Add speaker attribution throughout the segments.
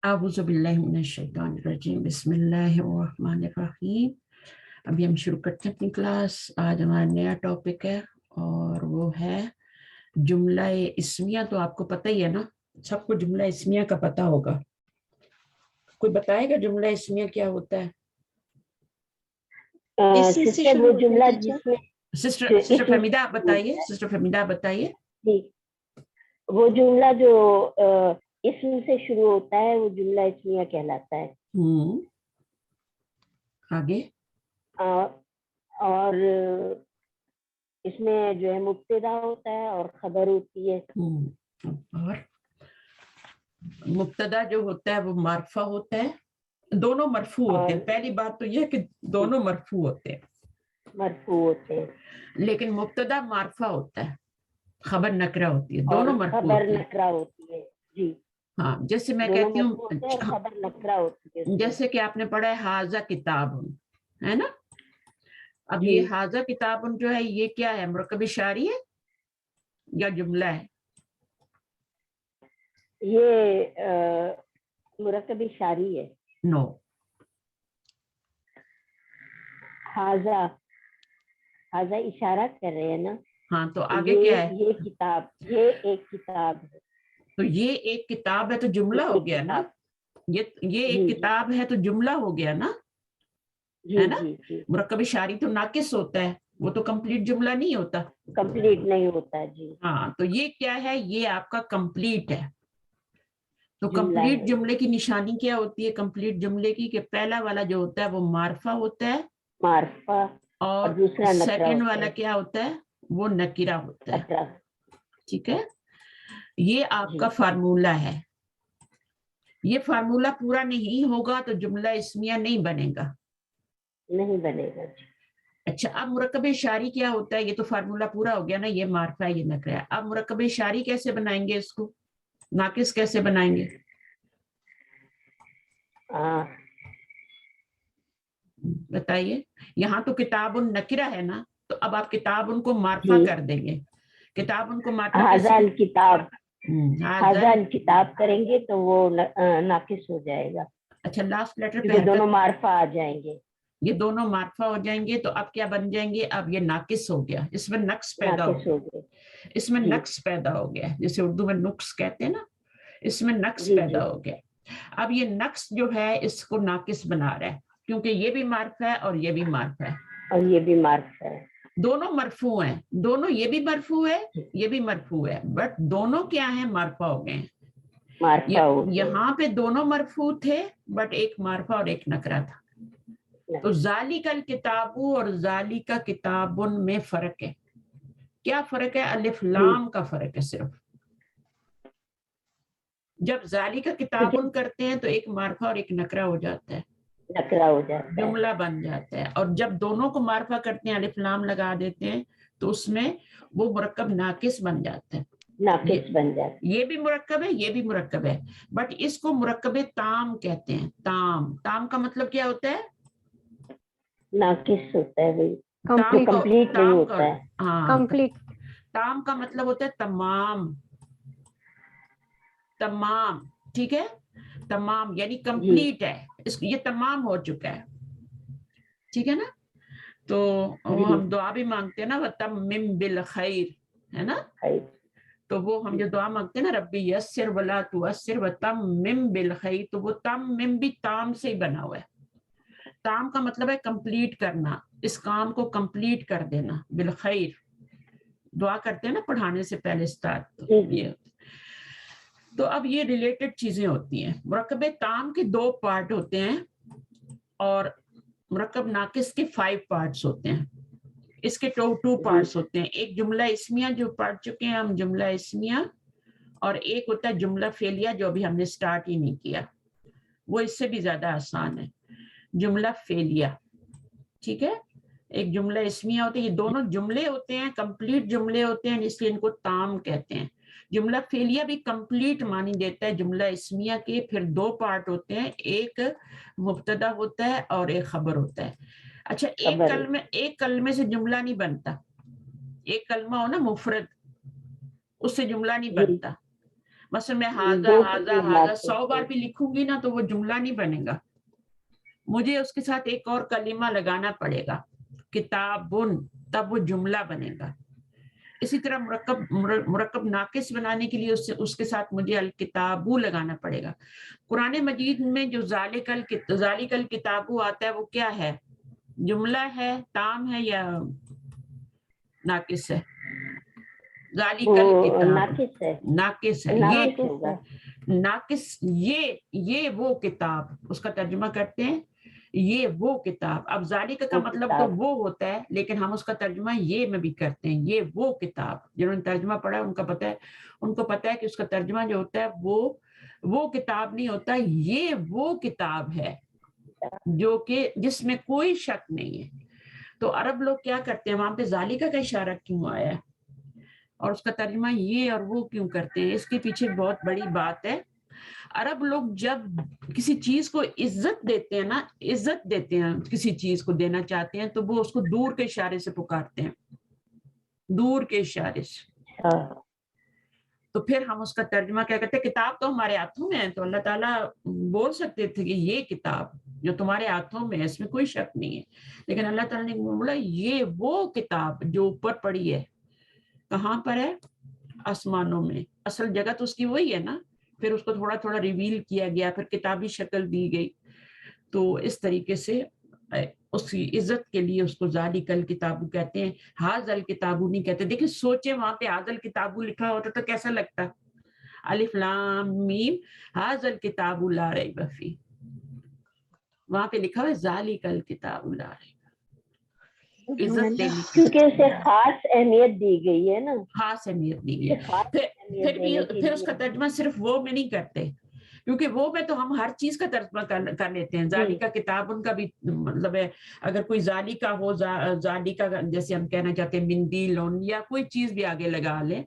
Speaker 1: اعوذ باللہ من الشیطان الرجیم بسم اللہ الرحمن الرحیم۔ ابھی ہم شروع کرتے ہیں اپنی کلاس۔ آج ہمارا نیا ٹاپک ہے اور وہ ہے جملہ اسمیہ۔ تو آپ کو پتہ ہی ہے نا، سب کو جملہ اسمیہ کا پتہ ہوگا۔ کوئی بتائے گا جملہ اسمیہ کیا ہوتا ہے؟
Speaker 2: سسٹر وہ جملہ جس میں
Speaker 1: سسٹر فہمیدہ آپ بتائیے، سسٹر فہمیدہ آپ بتائیے۔
Speaker 2: جی، وہ جملہ جو اسم سے شروع ہوتا ہے وہ جملہ اسمیہ کہلاتا ہے۔
Speaker 1: آگے
Speaker 2: اور اس میں جو ہے مبتدا ہوتا ہے اور خبر ہوتی ہے۔
Speaker 1: اور مبتدا جو ہوتا ہے وہ مرفوع ہوتا ہے، دونوں مرفوع ہوتے ہیں۔ پہلی بات تو یہ کہ دونوں مرفوع ہوتے ہیں،
Speaker 2: مرفوع ہوتے ہیں،
Speaker 1: لیکن مبتدا مرفوع ہوتا ہے، خبر نکرہ ہوتی ہے، دونوں
Speaker 2: اور
Speaker 1: مرفوع
Speaker 2: خبر
Speaker 1: ہوتے ہیں۔
Speaker 2: نکرہ ہوتی ہے۔ جی
Speaker 1: ہاں، جیسے میں
Speaker 2: دونوں
Speaker 1: کہتی ہوں،
Speaker 2: مرفوع ہوتے ہیں اور خبر نکرہ ہوتی ہے۔
Speaker 1: جیسے کہ آپ نے پڑھا ہے ھذا کتاب، ہے نا؟ اب
Speaker 2: جی،
Speaker 1: یہ ھذا کتاب جو ہے یہ کیا ہے؟ مرکب اشاری ہے یا جملہ ہے؟
Speaker 2: یہ مرکب اشاری ہے۔
Speaker 1: نو،
Speaker 2: ھذا اشارہ کر رہے ہیں نا۔
Speaker 1: ہاں تو آگے کیا ہے؟
Speaker 2: یہ کتاب، یہ ایک کتاب ہے۔
Speaker 1: تو یہ ایک کتاب ہے تو جملہ
Speaker 2: یہ
Speaker 1: ہو
Speaker 2: ایک
Speaker 1: گیا نا۔
Speaker 2: کتاب،
Speaker 1: یہ ایک
Speaker 2: جی
Speaker 1: کتاب ہے تو جملہ ہو گیا نا،
Speaker 2: جی
Speaker 1: ہے نا؟
Speaker 2: جی جی،
Speaker 1: مرکب اشاری تو ناقص ہوتا ہے، وہ تو کمپلیٹ جملہ نہیں ہوتا۔
Speaker 2: کمپلیٹ نہیں ہوتا ہے۔ جی،
Speaker 1: ہاں تو یہ کیا ہے؟ یہ آپ کا کمپلیٹ ہے۔ تو
Speaker 2: جملہ
Speaker 1: کمپلیٹ
Speaker 2: ہے،
Speaker 1: جملے کی نشانی کیا ہوتی ہے؟ کمپلیٹ جملے کی کہ پہلا والا جو ہوتا ہے وہ معرفہ ہوتا ہے،
Speaker 2: معرفہ،
Speaker 1: اور
Speaker 2: دوسرا نکرہ
Speaker 1: سیکنڈ
Speaker 2: ہوتا
Speaker 1: والا
Speaker 2: ہے،
Speaker 1: کیا ہوتا ہے؟ وہ نکرہ ہوتا ہے۔
Speaker 2: نکرہ۔
Speaker 1: ٹھیک ہے، یہ آپ
Speaker 2: جی
Speaker 1: کا فارمولہ ہے۔ یہ فارمولہ پورا نہیں ہوگا تو جملہ اسمیہ نہیں بنے گا۔
Speaker 2: نہیں بنے گا۔
Speaker 1: اچھا، اب مرکب اشاری کیا ہوتا ہے؟ یہ تو فارمولہ پورا ہو گیا نا، یہ معرفہ ہے، یہ نکرہ ہے۔ اب مرکب اشاری کیسے بنائیں گے اس کو؟ ناقص کیسے بنائیں گے؟ بتائیے۔ یہاں تو کتاب النکرہ ہے نا، تو اب آپ کتاب ان کو معرفہ
Speaker 2: جی،
Speaker 1: کر دیں گے۔ کتاب ان کو معرفہ کیسے؟
Speaker 2: ھذا الکتاب، ھذا
Speaker 1: ھذا۔
Speaker 2: الکتاب کریں گے تو وہ ناقص ہو جائے گا،
Speaker 1: اچھا، لاسٹ لیٹر پہ
Speaker 2: کیونکہ
Speaker 1: حرکت،
Speaker 2: دونوں معرفہ آ جائیں گے۔
Speaker 1: یہ دونوں معرفہ ہو جائیں گے تو اب کیا بن جائیں گے؟ اب یہ ناقص ہو گیا، اس میں نقص پیدا ہو
Speaker 2: ناقص
Speaker 1: گیا،
Speaker 2: ہو گئے۔
Speaker 1: اس میں
Speaker 2: جی
Speaker 1: نقص پیدا ہو گیا، جسے اردو میں نقص کہتے ہیں نا، اس میں نقص
Speaker 2: جی جی،
Speaker 1: پیدا ہو گیا۔ اب یہ نقص جو ہے اس کو ناقص بنا رہا ہے، کیونکہ یہ بھی معرفہ ہے اور یہ بھی معرفہ ہے،
Speaker 2: اور یہ بھی معرفہ ہے۔
Speaker 1: دونوں مرفوع ہیں، دونوں، یہ بھی مرفوع ہے یہ بھی مرفوع ہے، بٹ دونوں کیا ہیں؟ معرفہ ہو گئے ہیں۔
Speaker 2: معرفہ ہو گئے۔
Speaker 1: یہاں پہ دونوں مرفوع تھے بٹ ایک معرفہ اور ایک نکرہ تھا۔ تو ذالک الکتاب اور ذالک کتاب میں فرق ہے۔ کیا فرق ہے؟ الف لام کا فرق ہے صرف۔ جب ذالک کتاب کرتے ہیں تو ایک معرفہ اور ایک نکرہ ہو جاتا ہے،
Speaker 2: نکرہ ہو جاتا ہے،
Speaker 1: جملہ بن جاتا ہے۔ اور جب دونوں کو معرفہ کرتے ہیں، الف لام لگا دیتے ہیں، تو اس میں وہ مرکب ناقص بن جاتا ہے۔
Speaker 2: ناقص بن جاتا ہے۔
Speaker 1: یہ بھی مرکب ہے، یہ بھی مرکب ہے، بٹ اس کو مرکب تام کہتے ہیں۔ تام، تام کا مطلب کیا ہوتا ہے؟
Speaker 2: ناقص ہوتا ہے بھائی،
Speaker 1: تام کو،
Speaker 2: کمپلیٹ نہیں
Speaker 1: تام کا،
Speaker 2: ہوتا ہے۔
Speaker 1: ہاں کمپلیٹ، تام کا مطلب ہوتا ہے تمام، تمام، ٹھیک ہے، تمام یعنی
Speaker 2: جی
Speaker 1: کمپلیٹ ہے، یہ تمام ہو چکا ہے، ٹھیک ہے نا؟ تو وہ
Speaker 2: جی،
Speaker 1: ہم دعا بھی مانگتے ہیں نا، وَتَمِّمْ بِالْخَيْرِ، ہے نا؟ تو وہ ہم جو دعا مانگتے ہیں نا، ربی یسر ولا تعسر وتمم بالخیر، تو وہ تمم بھی تام سے ہی بنا ہوا ہے۔ تام کا مطلب ہے کمپلیٹ کرنا، اس کام کو کمپلیٹ کر دینا، بالخیر دعا کرتے ہیں نا پڑھانے سے پہلے اسٹارٹ۔ تو اب یہ ریلیٹڈ چیزیں ہوتی ہیں۔ مرکب تام کے 2 پارٹ ہوتے ہیں اور مرکب ناقص کے 5 پارٹس ہوتے ہیں۔ اس کے 2 پارٹس ہوتے ہیں، ایک جملہ اسمیہ جو پڑھ چکے ہیں ہم، جملہ اسمیہ، اور ایک ہوتا ہے جملہ فعلیہ جو ابھی ہم نے سٹارٹ ہی نہیں کیا، وہ اس سے بھی زیادہ آسان ہے، جملہ فعلیہ، ٹھیک ہے؟ ایک جملہ اسمیہ ہوتا ہے، یہ دونوں جملے ہوتے ہیں، کمپلیٹ جملے ہوتے ہیں، اس لیے ان کو تام کہتے ہیں۔ جملہ فعلیہ بھی کمپلیٹ معنی دیتا ہے جملہ اسمیہ کے، پھر 2 پارٹ ہوتے ہیں، ایک مبتدا ہوتا ہے اور ایک خبر ہوتا ہے۔ اچھا، ایک کلمے سے جملہ نہیں بنتا، ایک کلمہ ہو نا مفرد، اس سے جملہ نہیں
Speaker 2: جی
Speaker 1: بنتا، مثلا میں ہاذا 100 بار بھی لکھوں گی نا تو وہ جملہ نہیں بنے گا، مجھے اس کے ساتھ ایک اور کلمہ لگانا پڑے گا، کتابن، تب وہ جملہ بنے گا۔ اسی طرح مرکب ناقص بنانے کے لیے اس کے ساتھ مجھے الکتابو لگانا پڑے گا۔ قرآن مجید میں جو ذالک الکتابو آتا ہے وہ کیا ہے؟ جملہ ہے، تام ہے یا ناقص ہے؟ ذالک الکتاب ناقص ہے، یہ وہ کتاب، اس کا ترجمہ کرتے ہیں یہ وہ کتاب۔ اب ذالک کا مطلب تو وہ ہوتا ہے، لیکن ہم اس کا ترجمہ یہ میں بھی کرتے ہیں، یہ وہ کتاب۔ جنہوں نے ترجمہ پڑھا ان کو پتا ہے کہ اس کا ترجمہ جو ہوتا ہے وہ کتاب نہیں ہوتا، یہ وہ کتاب ہے جو کہ جس میں کوئی شک نہیں ہے۔ تو عرب لوگ کیا کرتے ہیں، وہاں پہ ذالک کا اشارہ کیوں آیا ہے اور اس کا ترجمہ یہ اور وہ کیوں کرتے ہیں؟ اس کے پیچھے بہت بڑی بات ہے۔ عرب لوگ جب کسی چیز کو عزت دیتے ہیں نا، عزت دیتے ہیں، کسی چیز کو دینا چاہتے ہیں تو وہ اس کو دور کے اشارے سے پکارتے ہیں، دور کے اشارے سے۔ تو پھر ہم اس کا ترجمہ کیا کرتے ہیں؟ کتاب تو ہمارے ہاتھوں میں ہے، تو اللہ تعالیٰ بول سکتے تھے کہ یہ کتاب جو تمہارے ہاتھوں میں ہے اس میں کوئی شک نہیں ہے، لیکن اللہ تعالیٰ نے بولا یہ وہ کتاب جو اوپر پڑی ہے۔ کہاں پر ہے؟ آسمانوں میں۔ اصل جگہ تو اس کی وہی ہے نا، پھر اس کو تھوڑا تھوڑا ریویل کیا گیا، پھر کتابی شکل دی گئی۔ تو اس طریقے سے اس کی عزت کے لیے اس کو ذالک الکتاب کہتے ہیں، ھذا الکتاب نہیں کہتے۔ دیکھیں سوچیں وہاں پہ ھذا الکتاب لکھا ہوتا تو کیسا لگتا؟ الف لام میم ھذا الکتاب لا ریب فیہ، وہاں پہ لکھا ہوا ہے ذالک الکتاب لا ریب، عزت دینی
Speaker 2: کیونکہ اسے خاص اہمیت دی گئی ہے نا،
Speaker 1: خاص اہمیت دی گئی ہے۔ پھر اس کا ترجمہ صرف وہ میں نہیں کرتے، کیونکہ وہ میں تو ہم ہر چیز کا ترجمہ کر لیتے ہیں۔ ذالکہ کتاب ان کا بھی مطلب ہے، اگر کوئی ذالکہ ہو، ذالکہ جیسے ہم کہنا چاہتے ہیں مندیلون یا کوئی چیز بھی آگے لگا لیں،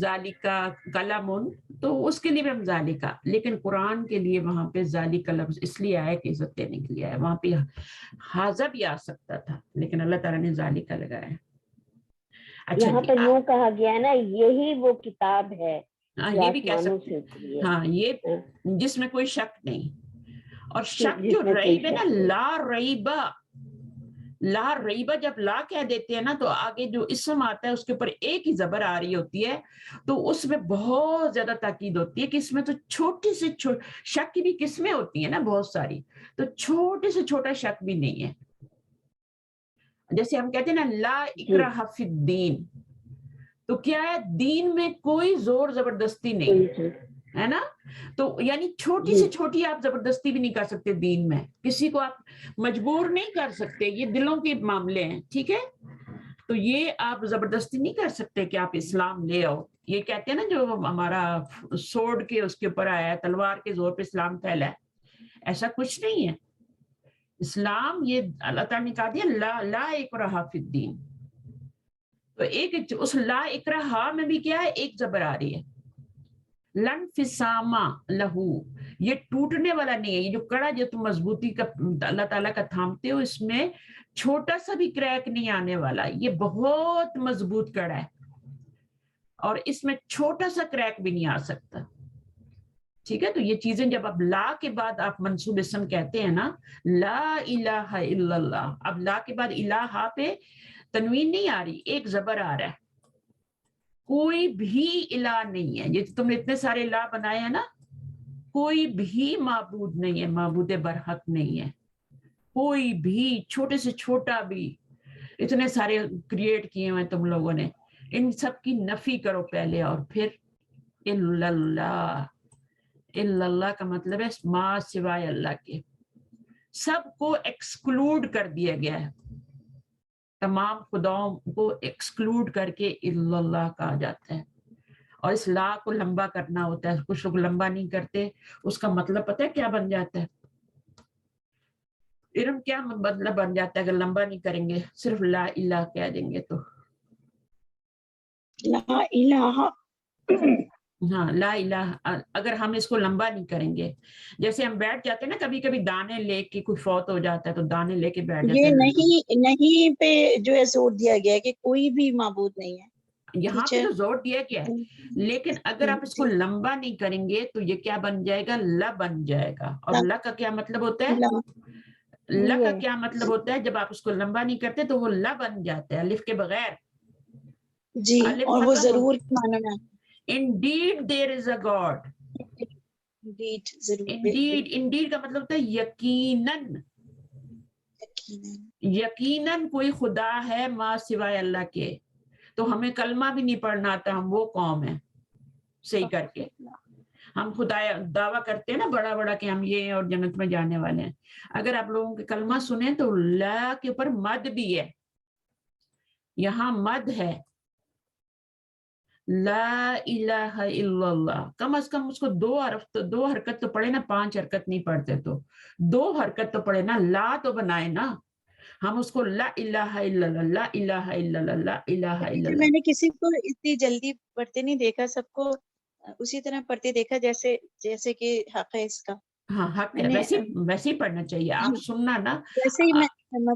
Speaker 1: ذالکہ قلمون، تو اس کے لیے بھی ہم ذالکہ، لیکن قرآن کے لیے وہاں پہ ذالکہ لفظ اس لیے آیا کہ عزت دینے کے لیے آیا۔ وہاں پہ ھذا بھی آ سکتا تھا لیکن اللہ تعالیٰ نے ذالکہ لگایا۔ اچھا
Speaker 2: یہاں پر یوں کہا گیا ہے نا یہی وہ کتاب ہے،
Speaker 1: یہ بھی کہہ سکتے ہیں، ہاں یہ جس میں کوئی شک نہیں۔ اور شک جو ریب ہے نا، لا ریبہ، لا ریبہ جب لا کہہ دیتے ہیں نا تو آگے جو اسم آتا ہے اس کے اوپر ایک ہی زبر آ رہی ہوتی ہے، تو اس میں بہت زیادہ تاکید ہوتی ہے کہ اس میں تو چھوٹی سے شک کی بھی قسمیں ہوتی ہیں نا بہت ساری، تو چھوٹے سے چھوٹا شک بھی نہیں ہے۔ جیسے ہم کہتے ہیں نا لا اکراہ فی الدین، تو کیا ہے؟ دین میں کوئی زور زبردستی نہیں ہے نا، تو یعنی چھوٹی سے چھوٹی آپ زبردستی بھی نہیں کر سکتے دین میں، کسی کو آپ مجبور نہیں کر سکتے، یہ دلوں کے معاملے ہیں، ٹھیک ہے؟ تو یہ آپ زبردستی نہیں کر سکتے کہ آپ اسلام لے آؤ۔ یہ کہتے ہیں نا جو ہمارا سوڈ کے اس کے اوپر آیا ہے، تلوار کے زور پہ اسلام پھیلا ہے، ایسا کچھ نہیں ہے۔ اسلام یہ اللہ تعالیٰ نے کہا دیا لا اکراہ فی الدین، تو ایک اس لا اکراہ میں بھی کیا ہے؟ ایک زبر آ رہی ہے، لن فسامہ لہو، یہ ٹوٹنے والا نہیں ہے، یہ جو کڑا جو تم مضبوطی کا اللہ تعالیٰ کا تھامتے ہو اس میں چھوٹا سا بھی کریک نہیں آنے والا، یہ بہت مضبوط کڑا ہے اور اس میں چھوٹا سا کریک بھی نہیں آ سکتا، ٹھیک ہے؟ تو یہ چیزیں جب اب لا کے بعد آپ منصوب اسم کہتے ہیں نا، لا الہ الا اللہ، اب لا کے بعد الہ پہ تنوین نہیں آ رہی، ایک زبر آ رہا ہے، کوئی بھی الہ نہیں ہے، یہ تم نے اتنے سارے الہ بنائے ہیں نا، کوئی بھی معبود نہیں ہے، معبود برحق نہیں ہے، کوئی بھی چھوٹے سے چھوٹا بھی، اتنے سارے کریٹ کیے ہوئے تم لوگوں نے، ان سب کی نفی کرو پہلے، اور پھر الا اللہ، الا اللہ کا مطلب ہے ما سوائے اللہ کے، سب کو ایکسکلوڈ کر دیا گیا ہے، تمام خداؤں کو ایکسکلوڈ کر کے الا اللہ کہا جاتا ہے، اور اس لا کو لمبا کرنا ہوتا ہے، کچھ لوگ لمبا نہیں کرتے، اس کا مطلب پتہ ہے کیا بن جاتا ہے؟ علم کیا مطلب بن جاتا ہے اگر لمبا نہیں کریں گے، صرف لا الہ کہہ دیں گے تو؟
Speaker 3: لا الہ،
Speaker 1: ہاں لا الہ، اگر ہم اس کو لمبا نہیں کریں گے، جیسے ہم بیٹھ جاتے ہیں نا کبھی کبھی دانے لے کے، کوئی فوت ہو جاتا ہے تو دانے لے کے بیٹھ جاتے
Speaker 3: یہ
Speaker 1: ہیں،
Speaker 3: نہیں پہ جو ہے زور دیا گیا ہے کہ کوئی بھی معبود نہیں ہے،
Speaker 1: यहाँ पे तो जोर दिया गया है, लेकिन अगर आप इसको लंबा नहीं करेंगे तो ये क्या बन जाएगा, ल बन जाएगा। और ल का क्या मतलब होता है, ल का क्या मतलब होता है, जब आप उसको लंबा नहीं करते तो वो ल बन जाता है अलिफ के बगैर
Speaker 3: जी, और वो जरूर माना में
Speaker 1: indeed there is a God, indeed, indeed का मतलब होता है यकीनन, यकीनन कोई खुदा है माँ सिवाय अल्लाह के। तो हमें कलमा भी नहीं पढ़ना आता, हम वो कौम है सही करके, हम खुदा दावा करते हैं ना बड़ा बड़ा कि हम ये और जन्नत में जाने वाले हैं। अगर आप लोगों के कलमा सुने तो ला के ऊपर मद भी है, यहाँ मद है, ला इलाहा इल्लल्लाह। कम से कम उसको दो हरकत तो पढ़े ना, 5 हरकत नहीं पढ़ते तो 2 हरकत तो पढ़े ना, ला तो बनाए ना हम उसको, ला इलाहा इल्लल्लाह, ला इलाहा इल्लल्लाह, ला इलाहा इल्लल्लाह।
Speaker 3: मैंने किसी को इतनी जल्दी पढ़ते नहीं देखा, सबको उसी तरह पढ़ते देखा जैसे जैसे कि हक है इसका।
Speaker 1: हाँ हक है, वैसे ही पढ़ना चाहिए। आप सुनना ना
Speaker 3: वैसे ही मैं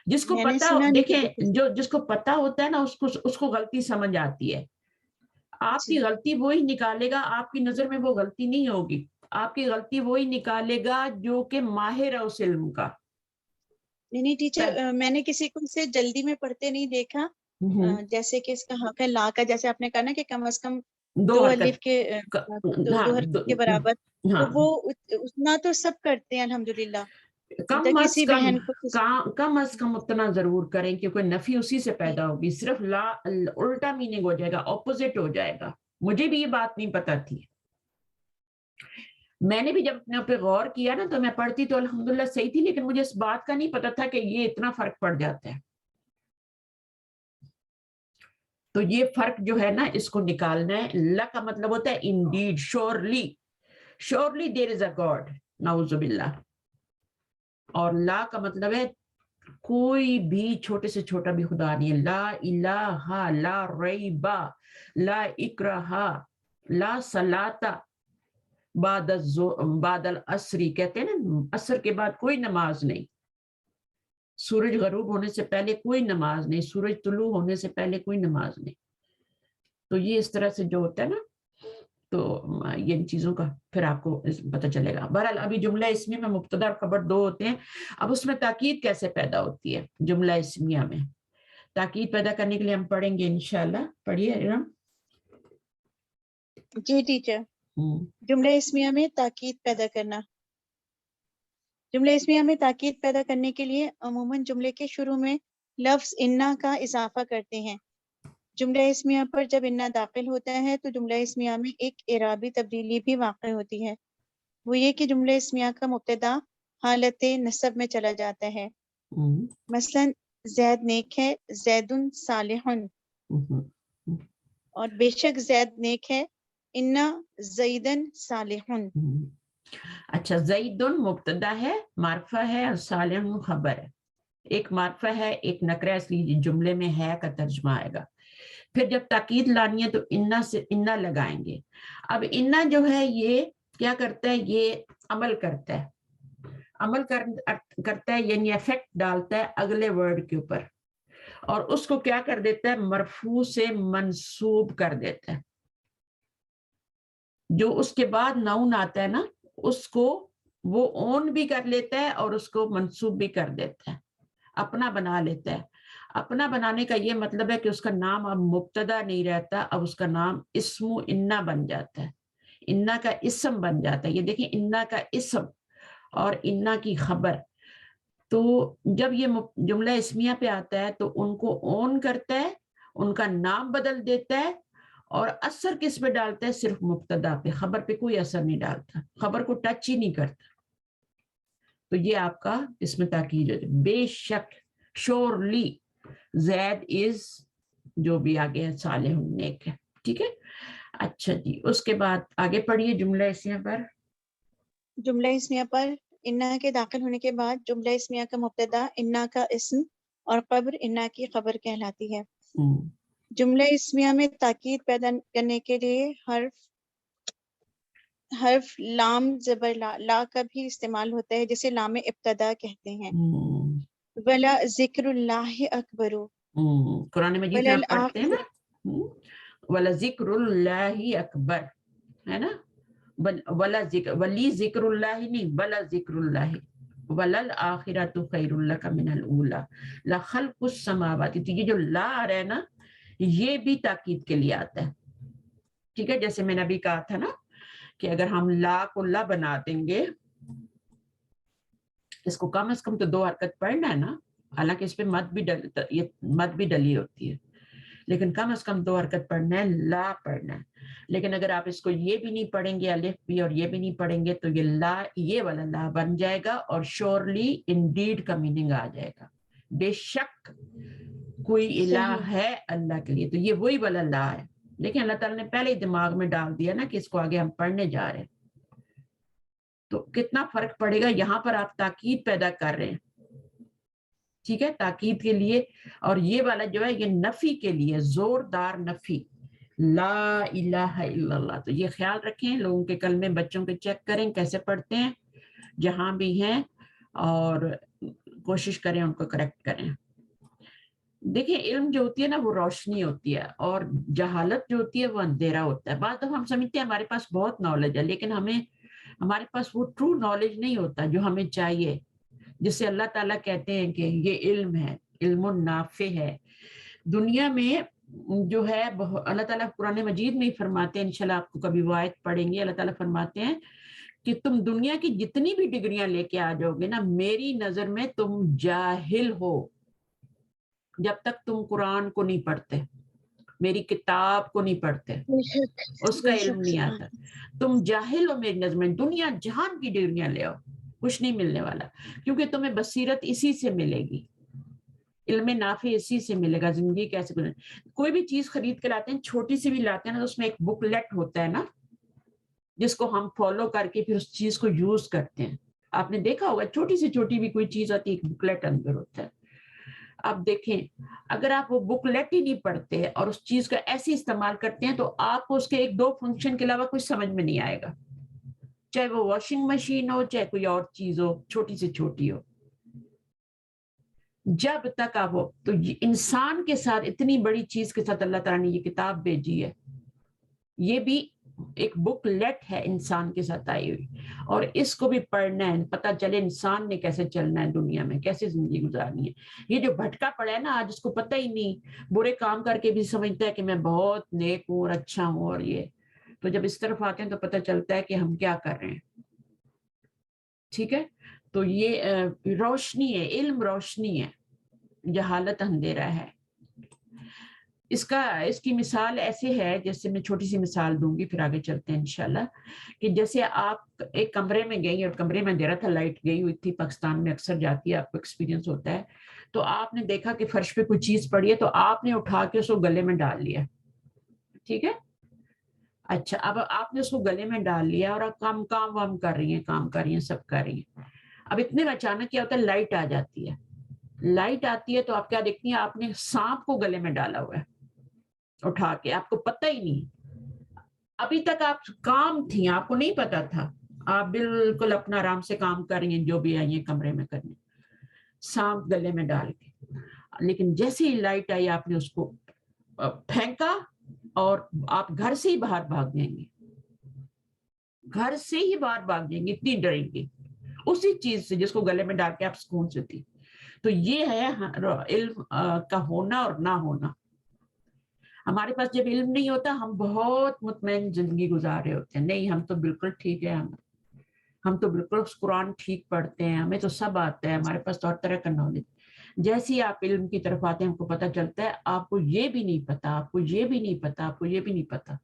Speaker 1: जिसको पता, देखिए जो जिसको पता होता है ना उसको गलती समझ आती है। आपकी गलती वो ही निकालेगा, आपकी नजर में वो गलती नहीं होगी, आपकी गलती वो ही निकालेगा जो कि माहिर है उस इल्म का।
Speaker 3: नहीं टीचर, मैंने किसी को से जल्दी में पढ़ते नहीं देखा, जैसे कि इसका हक है ला का, जैसे आपने कहा ना कि कम से कम 2 अलिफ के दो हरकत के बराबर, तो वो उतना तो सब करते हैं अल्हम्दुलिल्लाह।
Speaker 1: कम अज कम उतना जरूर करें, क्योंकि नफी उसी से पैदा होगी। सिर्फ ला उल्टा मीनिंग हो जाएगा, ऑपोजिट हो जाएगा। मुझे भी ये बात नहीं पता थी, मैंने भी जब अपने ऊपर गौर किया ना तो मैं पढ़ती तो अल्हम्दुलिल्लाह सही थी, लेकिन मुझे इस बात का नहीं पता था कि ये इतना फर्क पड़ जाता है। तो ये फर्क जो है ना इसको निकालना है। ला का मतलब होता है indeed, surely, surely there is a God, नाउजुबिल्लाह। और ला का मतलब है कोई भी छोटे से छोटा भी खुदा नहीं है। ला इलाहा, ला रैबा, ला इकराहा, ला सलाता बादल असरी, कहते हैं ना असर के बाद कोई नमाज नहीं, सूरज गरूब होने से पहले कोई नमाज नहीं, सूरज तुलू होने से पहले कोई नमाज नहीं। तो ये इस तरह से जो होता है ना, तो ये चीजों का फिर आपको पता चलेगा। बहरहाल अभी जुमला इस्मिया में मुब्तदा और खबर 2 होते हैं। अब उसमें ताकीद कैसे पैदा होती है जुमला इस्मिया में, ताकीद पैदा करने के लिए हम पढ़ेंगे इंशाल्लाह। पढ़िए इरम।
Speaker 3: जी टीचर, जुमला इस्मिया में ताकीद पैदा करना। जुमला इस्मिया में ताकीद पैदा करने के लिए अमूमन जुमले के शुरू में लफ्ज इन्ना का इजाफा करते हैं। जुमला इस्मिया पर जब इन्ना दाखिल होता है तो जुमला इस्मिया में एक इराबी तब्दीली भी वाक़ होती है। वो ये कि जुमला इस्मिया का मुब्तदा हालत नसब में चला जाता है। मसलन जैद नेक है, जैदुन सालिहुन, और बेशक जैद नेक है, इन्ना जैदन सालिहुन।
Speaker 1: अच्छा, जैदुन मुब्तदा है, मार्फा है, और सालिहुन खबर है। एक मार्फा है, एक नकरा, इसलिए जुमले में है का तर्जुमा आएगा। फिर जब ताकीद लानी है तो इन्ना से इन्ना लगाएंगे। अब इन्ना जो है ये क्या करता है, ये अमल करता है, करता है यानी इफेक्ट डालता है अगले वर्ड के ऊपर, और उसको क्या कर देता है, मरफू से मंसूब कर देता है। जो उसके बाद नाउन आता है ना उसको वो ओन भी कर लेता है और उसको मंसूब भी कर देता है, अपना बना लेता है। अपना बनाने का ये मतलब है कि उसका नाम अब मुब्तदा नहीं रहता, अब उसका नाम इस्मु इन्ना बन जाता है, इन्ना का इस्म बन जाता है। ये देखिए, इन्ना का इस्म और इन्ना की खबर। तो जब ये जुमला इस्मिया पे आता है तो उनको ओन करता है, उनका नाम बदल देता है, और असर किस पे डालता है, सिर्फ मुब्तदा पे, खबर पे कोई असर नहीं डालता, खबर को टच ही नहीं करता। तो ये आपका इसमें ताकीद है, बेशक, श्योरली, जैद इज, जो भी आगे है, सालिह नेक है। ठीक है, अच्छा जी, उसके बाद आगे पढ़िए जुमला इस्मिया पर।
Speaker 3: जुमला इस्मिया पर इन्ना के दाखिल होने के बाद जुमला इस्मिया का मुब्तदा इन्ना का इस्म और कब्र इन्ना की खबर कहलाती है। जुमला इस्मिया में ताकीद पैदा करने के लिए हर्फ लाम जबर ला का भी इस्तेमाल होता है, जिसे लाम इब्तदा कहते हैं। वला जिक्रुल्लाह अकबरू,
Speaker 1: कुरान मजीद में आप पढ़ते हैं ना, वला ज़िक्रुल्लाहि अकबर, है ना, वला ज़िक्र, वली ज़िक्रुल्लाहि नहीं, वला ज़िक्रुल्लाहि वलल आखिरतु खैरुल लका मिनल ऊला ला खल्कुस समावाति। तो ये जो ला आ रहा है ना, ये भी ताकीद के लिए आता है, ठीक है। जैसे मैंने अभी कहा था ना कि अगर हम ला को ला बना देंगे, इसको कम से कम तो 2 हरकत पढ़ना है ना, हालांकि इस पे मद भी डली होती है, लेकिन कम से कम 2 हरकत पढ़ना है, ला पढ़ना है। लेकिन अगर आप इसको ये भी नहीं पढ़ेंगे, अलिफ भी, और ये भी नहीं पढ़ेंगे, तो ये ला, ये वाला ला बन जाएगा और श्योरली इंडीड का मीनिंग आ जाएगा, बेशक कोई इलाह है अल्लाह के लिए। तो ये वही वाला ला है। लेकिन अल्लाह ताला ने पहले ही दिमाग में डाल दिया ना कि इसको आगे हम पढ़ने जा रहे हैं, तो कितना फर्क पड़ेगा। यहाँ पर आप ताकीद पैदा कर रहे हैं, ठीक है, ताकीद के लिए। और ये वाला जो है ये नफी के लिए, जोरदार नफी, ला इलाहा इल्लल्लाह। तो ये ख्याल रखें, लोगों के कलमे बच्चों के चेक करें कैसे पढ़ते हैं जहां भी हैं, और कोशिश करें उनको करेक्ट करें। देखिए, इल्म जो होती है ना वो रोशनी होती है, और जहालत जो होती है वो अंधेरा होता है। बात तो हम समझते हैं हमारे पास बहुत नॉलेज है, लेकिन हमारे पास वो ट्रू नॉलेज नहीं होता जो हमें चाहिए, जिससे अल्लाह ताला कहते हैं कि ये इल्म है, इल्मुन नाफे है। दुनिया में जो है अल्लाह ताला कुरान मजीद में ही फरमाते हैं, इंशाल्लाह आपको कभी वो आयत पढ़ेंगे, अल्लाह ताला फरमाते हैं कि तुम दुनिया की जितनी भी डिग्रियां लेके आ जाओगे ना, मेरी नजर में तुम जाहिल हो जब तक तुम कुरान को नहीं पढ़ते, मेरी किताब को नहीं पढ़ते, उसका इल्म नहीं आता। तुम जाहिल हो मेरी नजर में। दुनिया जहान की डिग्रियां ले आओ, कुछ नहीं मिलने वाला, क्योंकि तुम्हें बसीरत इसी से मिलेगी, इल्म नाफी इसी से मिलेगा। जिंदगी कैसे गुजरनी, कोई भी चीज खरीद के लाते हैं, छोटी सी भी लाते हैं ना, तो उसमें एक बुकलेट होता है ना, जिसको हम फॉलो करके फिर उस चीज को यूज करते हैं। आपने देखा होगा, छोटी से छोटी भी कोई चीज आती है, एक बुकलेट अंदर होता है। अब देखें, अगर आप वो बुकलेट ही नहीं पढ़ते और उस चीज का ऐसे इस्तेमाल करते हैं, तो आपको उसके 1-2 फंक्शन के अलावा कुछ समझ में नहीं आएगा, चाहे वो वॉशिंग मशीन हो, चाहे कोई और चीज हो, छोटी से छोटी हो। जब तक आप हो, तो इंसान के साथ इतनी बड़ी चीज के साथ अल्लाह ताला ने ये किताब भेजी है, ये भी एक बुकलेट है इंसान के साथ आई हुई, और इसको भी पढ़ना है, पता चले इंसान ने कैसे चलना है दुनिया में, कैसे जिंदगी गुजारनी है। ये जो भटका पड़ा है ना आज, उसको पता ही नहीं, बुरे काम करके भी समझता है कि मैं बहुत नेक हूँ और अच्छा हूँ, और ये तो जब इस तरफ आते हैं तो पता चलता है कि हम क्या कर रहे हैं, ठीक है। तो ये रोशनी है, इल्म रोशनी है, जहालत अंधेरा है। इसकी मिसाल ऐसे है, जैसे मैं छोटी सी मिसाल दूंगी, फिर आगे चलते हैं इंशाल्लाह, कि जैसे आप एक कमरे में गई और कमरे में अंधेरा था, लाइट गई हुई थी, पाकिस्तान में अक्सर जाती है, आपको एक्सपीरियंस होता है, तो आपने देखा कि फर्श पे कोई चीज पड़ी है, तो आपने उठा के उसको गले में डाल लिया, ठीक है। अच्छा, अब आपने उसको गले में डाल लिया और आप काम कर रही हैं, सब कर रही हैं। अब इतने में अचानक क्या होता है, लाइट आ जाती है। लाइट आती है तो आप क्या देखती हैं, आपने सांप को गले में डाला हुआ है उठा के, आपको पता ही नहीं, अभी तक आप काम थी, आपको नहीं पता था, आप बिल्कुल अपना आराम से काम कर रही हैं, जो भी आई है कमरे में करने, सांप गले में डाल के। लेकिन जैसे ही लाइट आई, आपने उसको फेंका और आप घर से ही बाहर भाग जाएंगे, घर से ही बाहर भाग जाएंगे, इतनी डरेंगी उसी चीज से जिसको गले में डाल के आप सुकून से थी। तो ये है इल्म का होना और ना होना। हमारे पास जब इल्म नहीं होता, हम बहुत मुतमईन जिंदगी गुजार रहे होते हैं, नहीं हम तो बिल्कुल ठीक है, हम तो बिल्कुल कुरान ठीक पढ़ते हैं, हमें तो सब आता है, हमारे पास तो हर तरह का नॉलेज। जैसे ही आप इल्म की तरफ आते हैं, हमको पता चलता है आपको ये भी नहीं पता, आपको ये भी नहीं पता, आपको ये भी नहीं पता।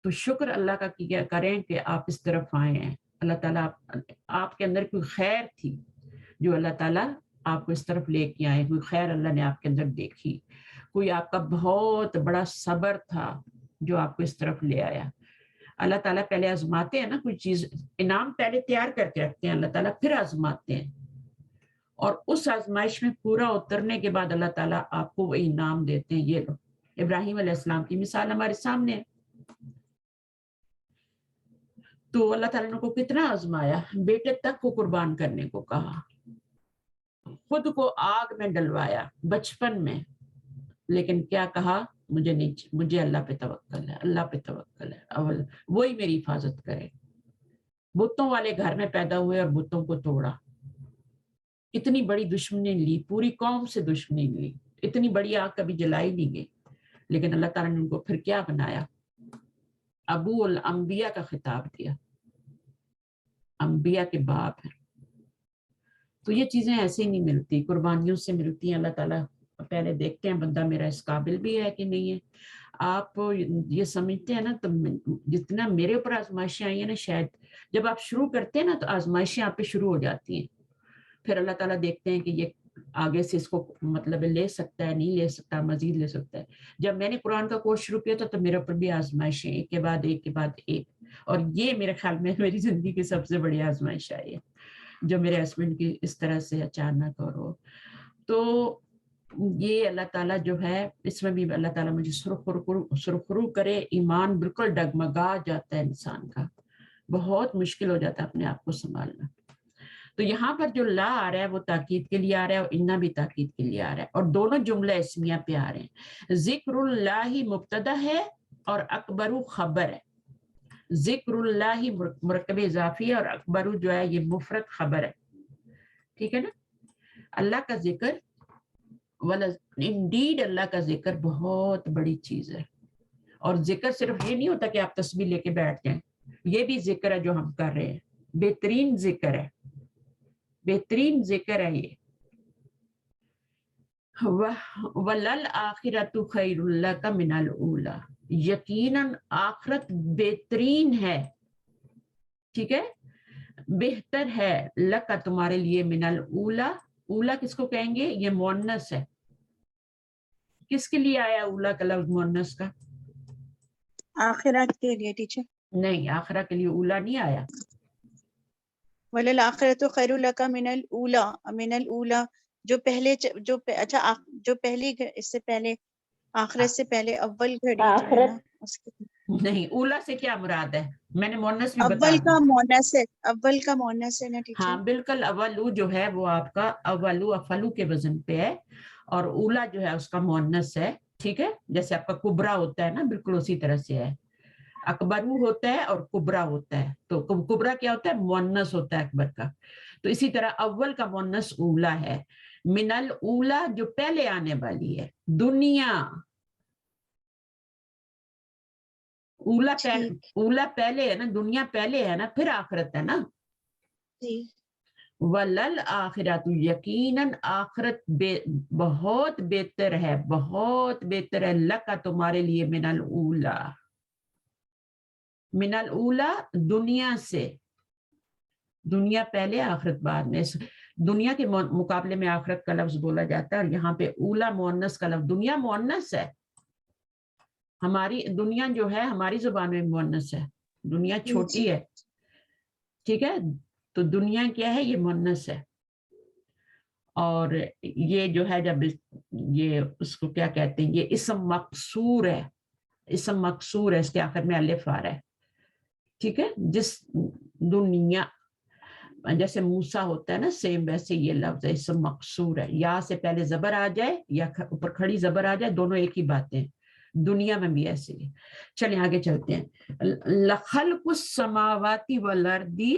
Speaker 1: तो शुक्र अल्लाह का किया करें कि आप इस तरफ आए हैं। अल्लाह ताला आपके अंदर कोई खैर थी जो अल्लाह ताला आपको इस तरफ लेके आए, कोई खैर अल्लाह ने आपके अंदर देखी, कोई आपका बहुत बड़ा सब्र था जो आपको इस तरफ ले आया। अल्लाह ताला पहले आजमाते हैं ना, कोई चीज इनाम पहले तैयार करके रखते हैं अल्लाह ताला, फिर आजमाते हैं, और उस आजमाइश में पूरा उतरने के बाद अल्लाह ताला आपको वो इनाम देते हैं। ये लो, इब्राहिम अलैहिस्सलाम की मिसाल हमारे सामने है। तो अल्लाह ताला ने को कितना आजमाया, बेटे तक को कुर्बान करने को कहा, खुद को आग में डलवाया बचपन में, لیکن کیا کہا, مجھے اللہ پہ توکل ہے, اللہ پہ توکل ہے, اول وہی میری حفاظت کرے. بتوں والے گھر میں پیدا ہوئے اور بتوں کو توڑا, اتنی بڑی دشمنی لی, پوری قوم سے دشمنی لی, اتنی بڑی آگ کبھی جلائی نہیں گئی, لیکن اللہ تعالیٰ نے ان کو پھر کیا بنایا, ابو الانبیاء کا خطاب دیا, انبیاء کے باپ ہیں. تو یہ چیزیں ایسے ہی نہیں ملتی, قربانیوں سے ملتی ہیں. اللہ تعالیٰ پہلے دیکھتے ہیں بندہ میرا اس قابل بھی ہے کہ نہیں ہے. آپ یہ سمجھتے ہیں نا, تو جتنا میرے اوپر آزمائشیں آئی ہیں نا, شاید جب آپ شروع کرتے ہیں نا تو آزمائشیں آپ پہ شروع ہو جاتی ہیں. پھر اللہ تعالیٰ دیکھتے ہیں کہ یہ آگے سے اس کو مطلب لے سکتا ہے, نہیں لے سکتا, مزید لے سکتا ہے. جب میں نے قرآن کا کورس شروع کیا تھا تو میرے اوپر بھی آزمائشیں ایک کے بعد ایک کے بعد ایک, اور یہ میرے خیال میں میری زندگی کی سب سے بڑی آزمائش آئی ہے, جو میرے ہسبینڈ کی اس طرح سے اچانک اور ہو. تو یہ اللہ تعالیٰ جو ہے, اس میں بھی اللہ تعالیٰ مجھے سرخرو کرے. ایمان بالکل ڈگمگا جاتا ہے انسان کا, بہت مشکل ہو جاتا ہے اپنے آپ کو سنبھالنا. تو یہاں پر جو لا آ رہا ہے وہ تاکید کے لیے آ رہا ہے, اور انا بھی تاکید کے لیے آ رہا ہے, اور دونوں جملہ اسمیہ پہ آ رہے ہیں. ذکر اللہ مبتدا ہے اور اکبرو خبر ہے. ذکر اللہ مرکب اضافی ہے اور اکبرو جو ہے یہ مفرد خبر ہے. ٹھیک ہے نا. اللہ کا ذکر, انڈیڈ اللہ کا ذکر بہت بڑی چیز ہے. اور ذکر صرف یہ نہیں ہوتا کہ آپ تسبیح لے کے بیٹھ جائیں, یہ بھی ذکر ہے جو ہم کر رہے ہیں, بہترین ذکر ہے, بہترین ذکر ہے یہ. وَلَلْآخِرَةُ خَيْرٌ لَكَ مِنَ الْأُولَى, یقیناً آخرت بہترین ہے, ٹھیک ہے, بہتر ہے, لَكَ تمہارے لیے, من الْأُولَى, اولا کس کو کہیں گے, یہ مؤنث ہے. کس کے لیے آیا اولا کا لفظ مؤنث کا,
Speaker 3: آخرت کے لیے ٹیچر.
Speaker 1: نہیں, آخرہ کے لیے اولا نہیں آیا.
Speaker 3: وَلَلْآخِرَةُ خَيْرٌ لَكَ مِنَ الْأُولَى, من الْأُولَى جو پہلے اچھا جو پہلی اس سے پہلے آخرت سے پہلے اول گھڑی جو ہے نا, اس کی
Speaker 1: نہیں, اولا سے کیا مراد ہے, میں نے مؤنث بھی بتا
Speaker 3: اول
Speaker 1: دیا.
Speaker 3: کا مؤنث ہے, اول کا مؤنث ہے نا ٹیچر.
Speaker 1: ہاں بالکل, اولو جو ہے وہ آپ کا اولو افلو کے وزن پہ ہے, اور اولا جو ہے اس کا مؤنث ہے. ٹھیک ہے, جیسے آپ کا کبرا ہوتا ہے نا, بالکل اسی طرح سے ہے. اکبرو ہوتا ہے اور کبرا ہوتا ہے, تو کبرا کیا ہوتا ہے, مؤنث ہوتا ہے اکبر کا. تو اسی طرح اول کا مؤنث اولا ہے. من الاولا جو پہلے آنے والی ہے, دنیا. اولا پہلے ہے نا, دنیا پہلے ہے نا, پھر آخرت ہے نا. وَلَلْآخِرَةُ یقیناً آخرت بہت بہتر ہے, بہت بہتر ہے, لَکَ تمہارے لیے, من الاولا, من الاولا دنیا سے. دنیا پہلے آخرت بعد میں. دنیا کے مقابلے میں آخرت کا لفظ بولا جاتا ہے, اور یہاں پہ اولا مؤنث کا لفظ. دنیا مؤنث ہے, ہماری دنیا جو ہے ہماری زبان میں مؤنث ہے, دنیا چھوٹی ہے. ٹھیک ہے, تو دنیا کیا ہے, یہ مؤنث ہے. اور یہ جو ہے جب یہ اس کو کیا کہتے ہیں, یہ اسم مقصور ہے, اسم مقصور ہے, اس کے آخر میں الف آ رہا ہے. ٹھیک ہے, جس دنیا, جیسے موسیٰ ہوتا ہے نا, سیم ویسے یہ لفظ ہے, اسم مقصور ہے. یا سے پہلے زبر آ جائے یا اوپر کھڑی زبر آ جائے, دونوں ایک ہی باتیں. دنیا میں بھی ایسے ہی. چلیں آگے چلتے ہیں. لَخَلْقُ السَّمَاوَاتِ وَالْأَرْضِ,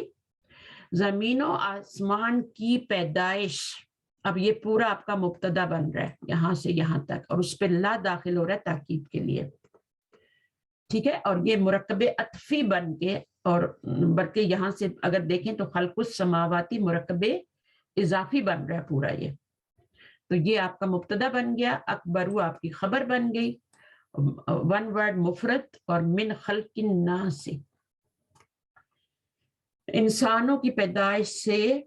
Speaker 1: زمین و آسمان کی پیدائش. اب یہ پورا آپ کا مبتدا بن رہا ہے یہاں سے یہاں تک, اور اس پہ لا داخل ہو رہا ہے تاکید کے لیے. ٹھیک ہے, اور یہ مرکب عطفی بن کے, اور بلکہ یہاں سے اگر دیکھیں تو خلق السماواتی مرکب اضافی بن رہا ہے پورا یہ. تو یہ آپ کا مبتدا بن گیا, اکبرو آپ کی خبر بن گئی, ون ورڈ مفرد, اور من خلق الناس, انسانوں کی پیدائش سے.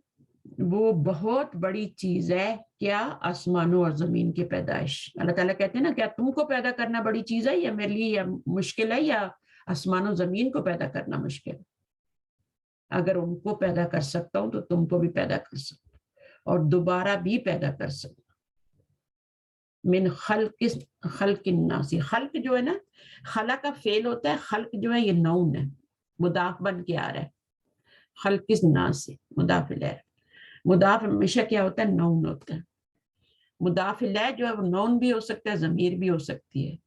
Speaker 1: وہ بہت بڑی چیز ہے, کیا, آسمانوں اور زمین کی پیدائش. اللہ تعالیٰ کہتے ہیں نا, کیا تم کو پیدا کرنا بڑی چیز ہے, یا میرے لیے یا مشکل ہے, یا آسمان و زمین کو پیدا کرنا مشکل. اگر ان کو پیدا کر سکتا ہوں تو تم کو بھی پیدا کر سکتا ہوں, اور دوبارہ بھی پیدا کر سکتا ہوں. من خلق الناس, خلق جو ہے نا, خلق کا فعل ہوتا ہے, خلق جو ہے یہ نون ہے, مضاف بن کے آ رہا ہے. خلق الناس مضاف الیہ, مضاف ہمیشہ کیا ہوتا ہے, نون ہوتا ہے. मुदाफ इलैह जो है वो नौन भी हो सकता है, ज़मीर भी हो सकती है,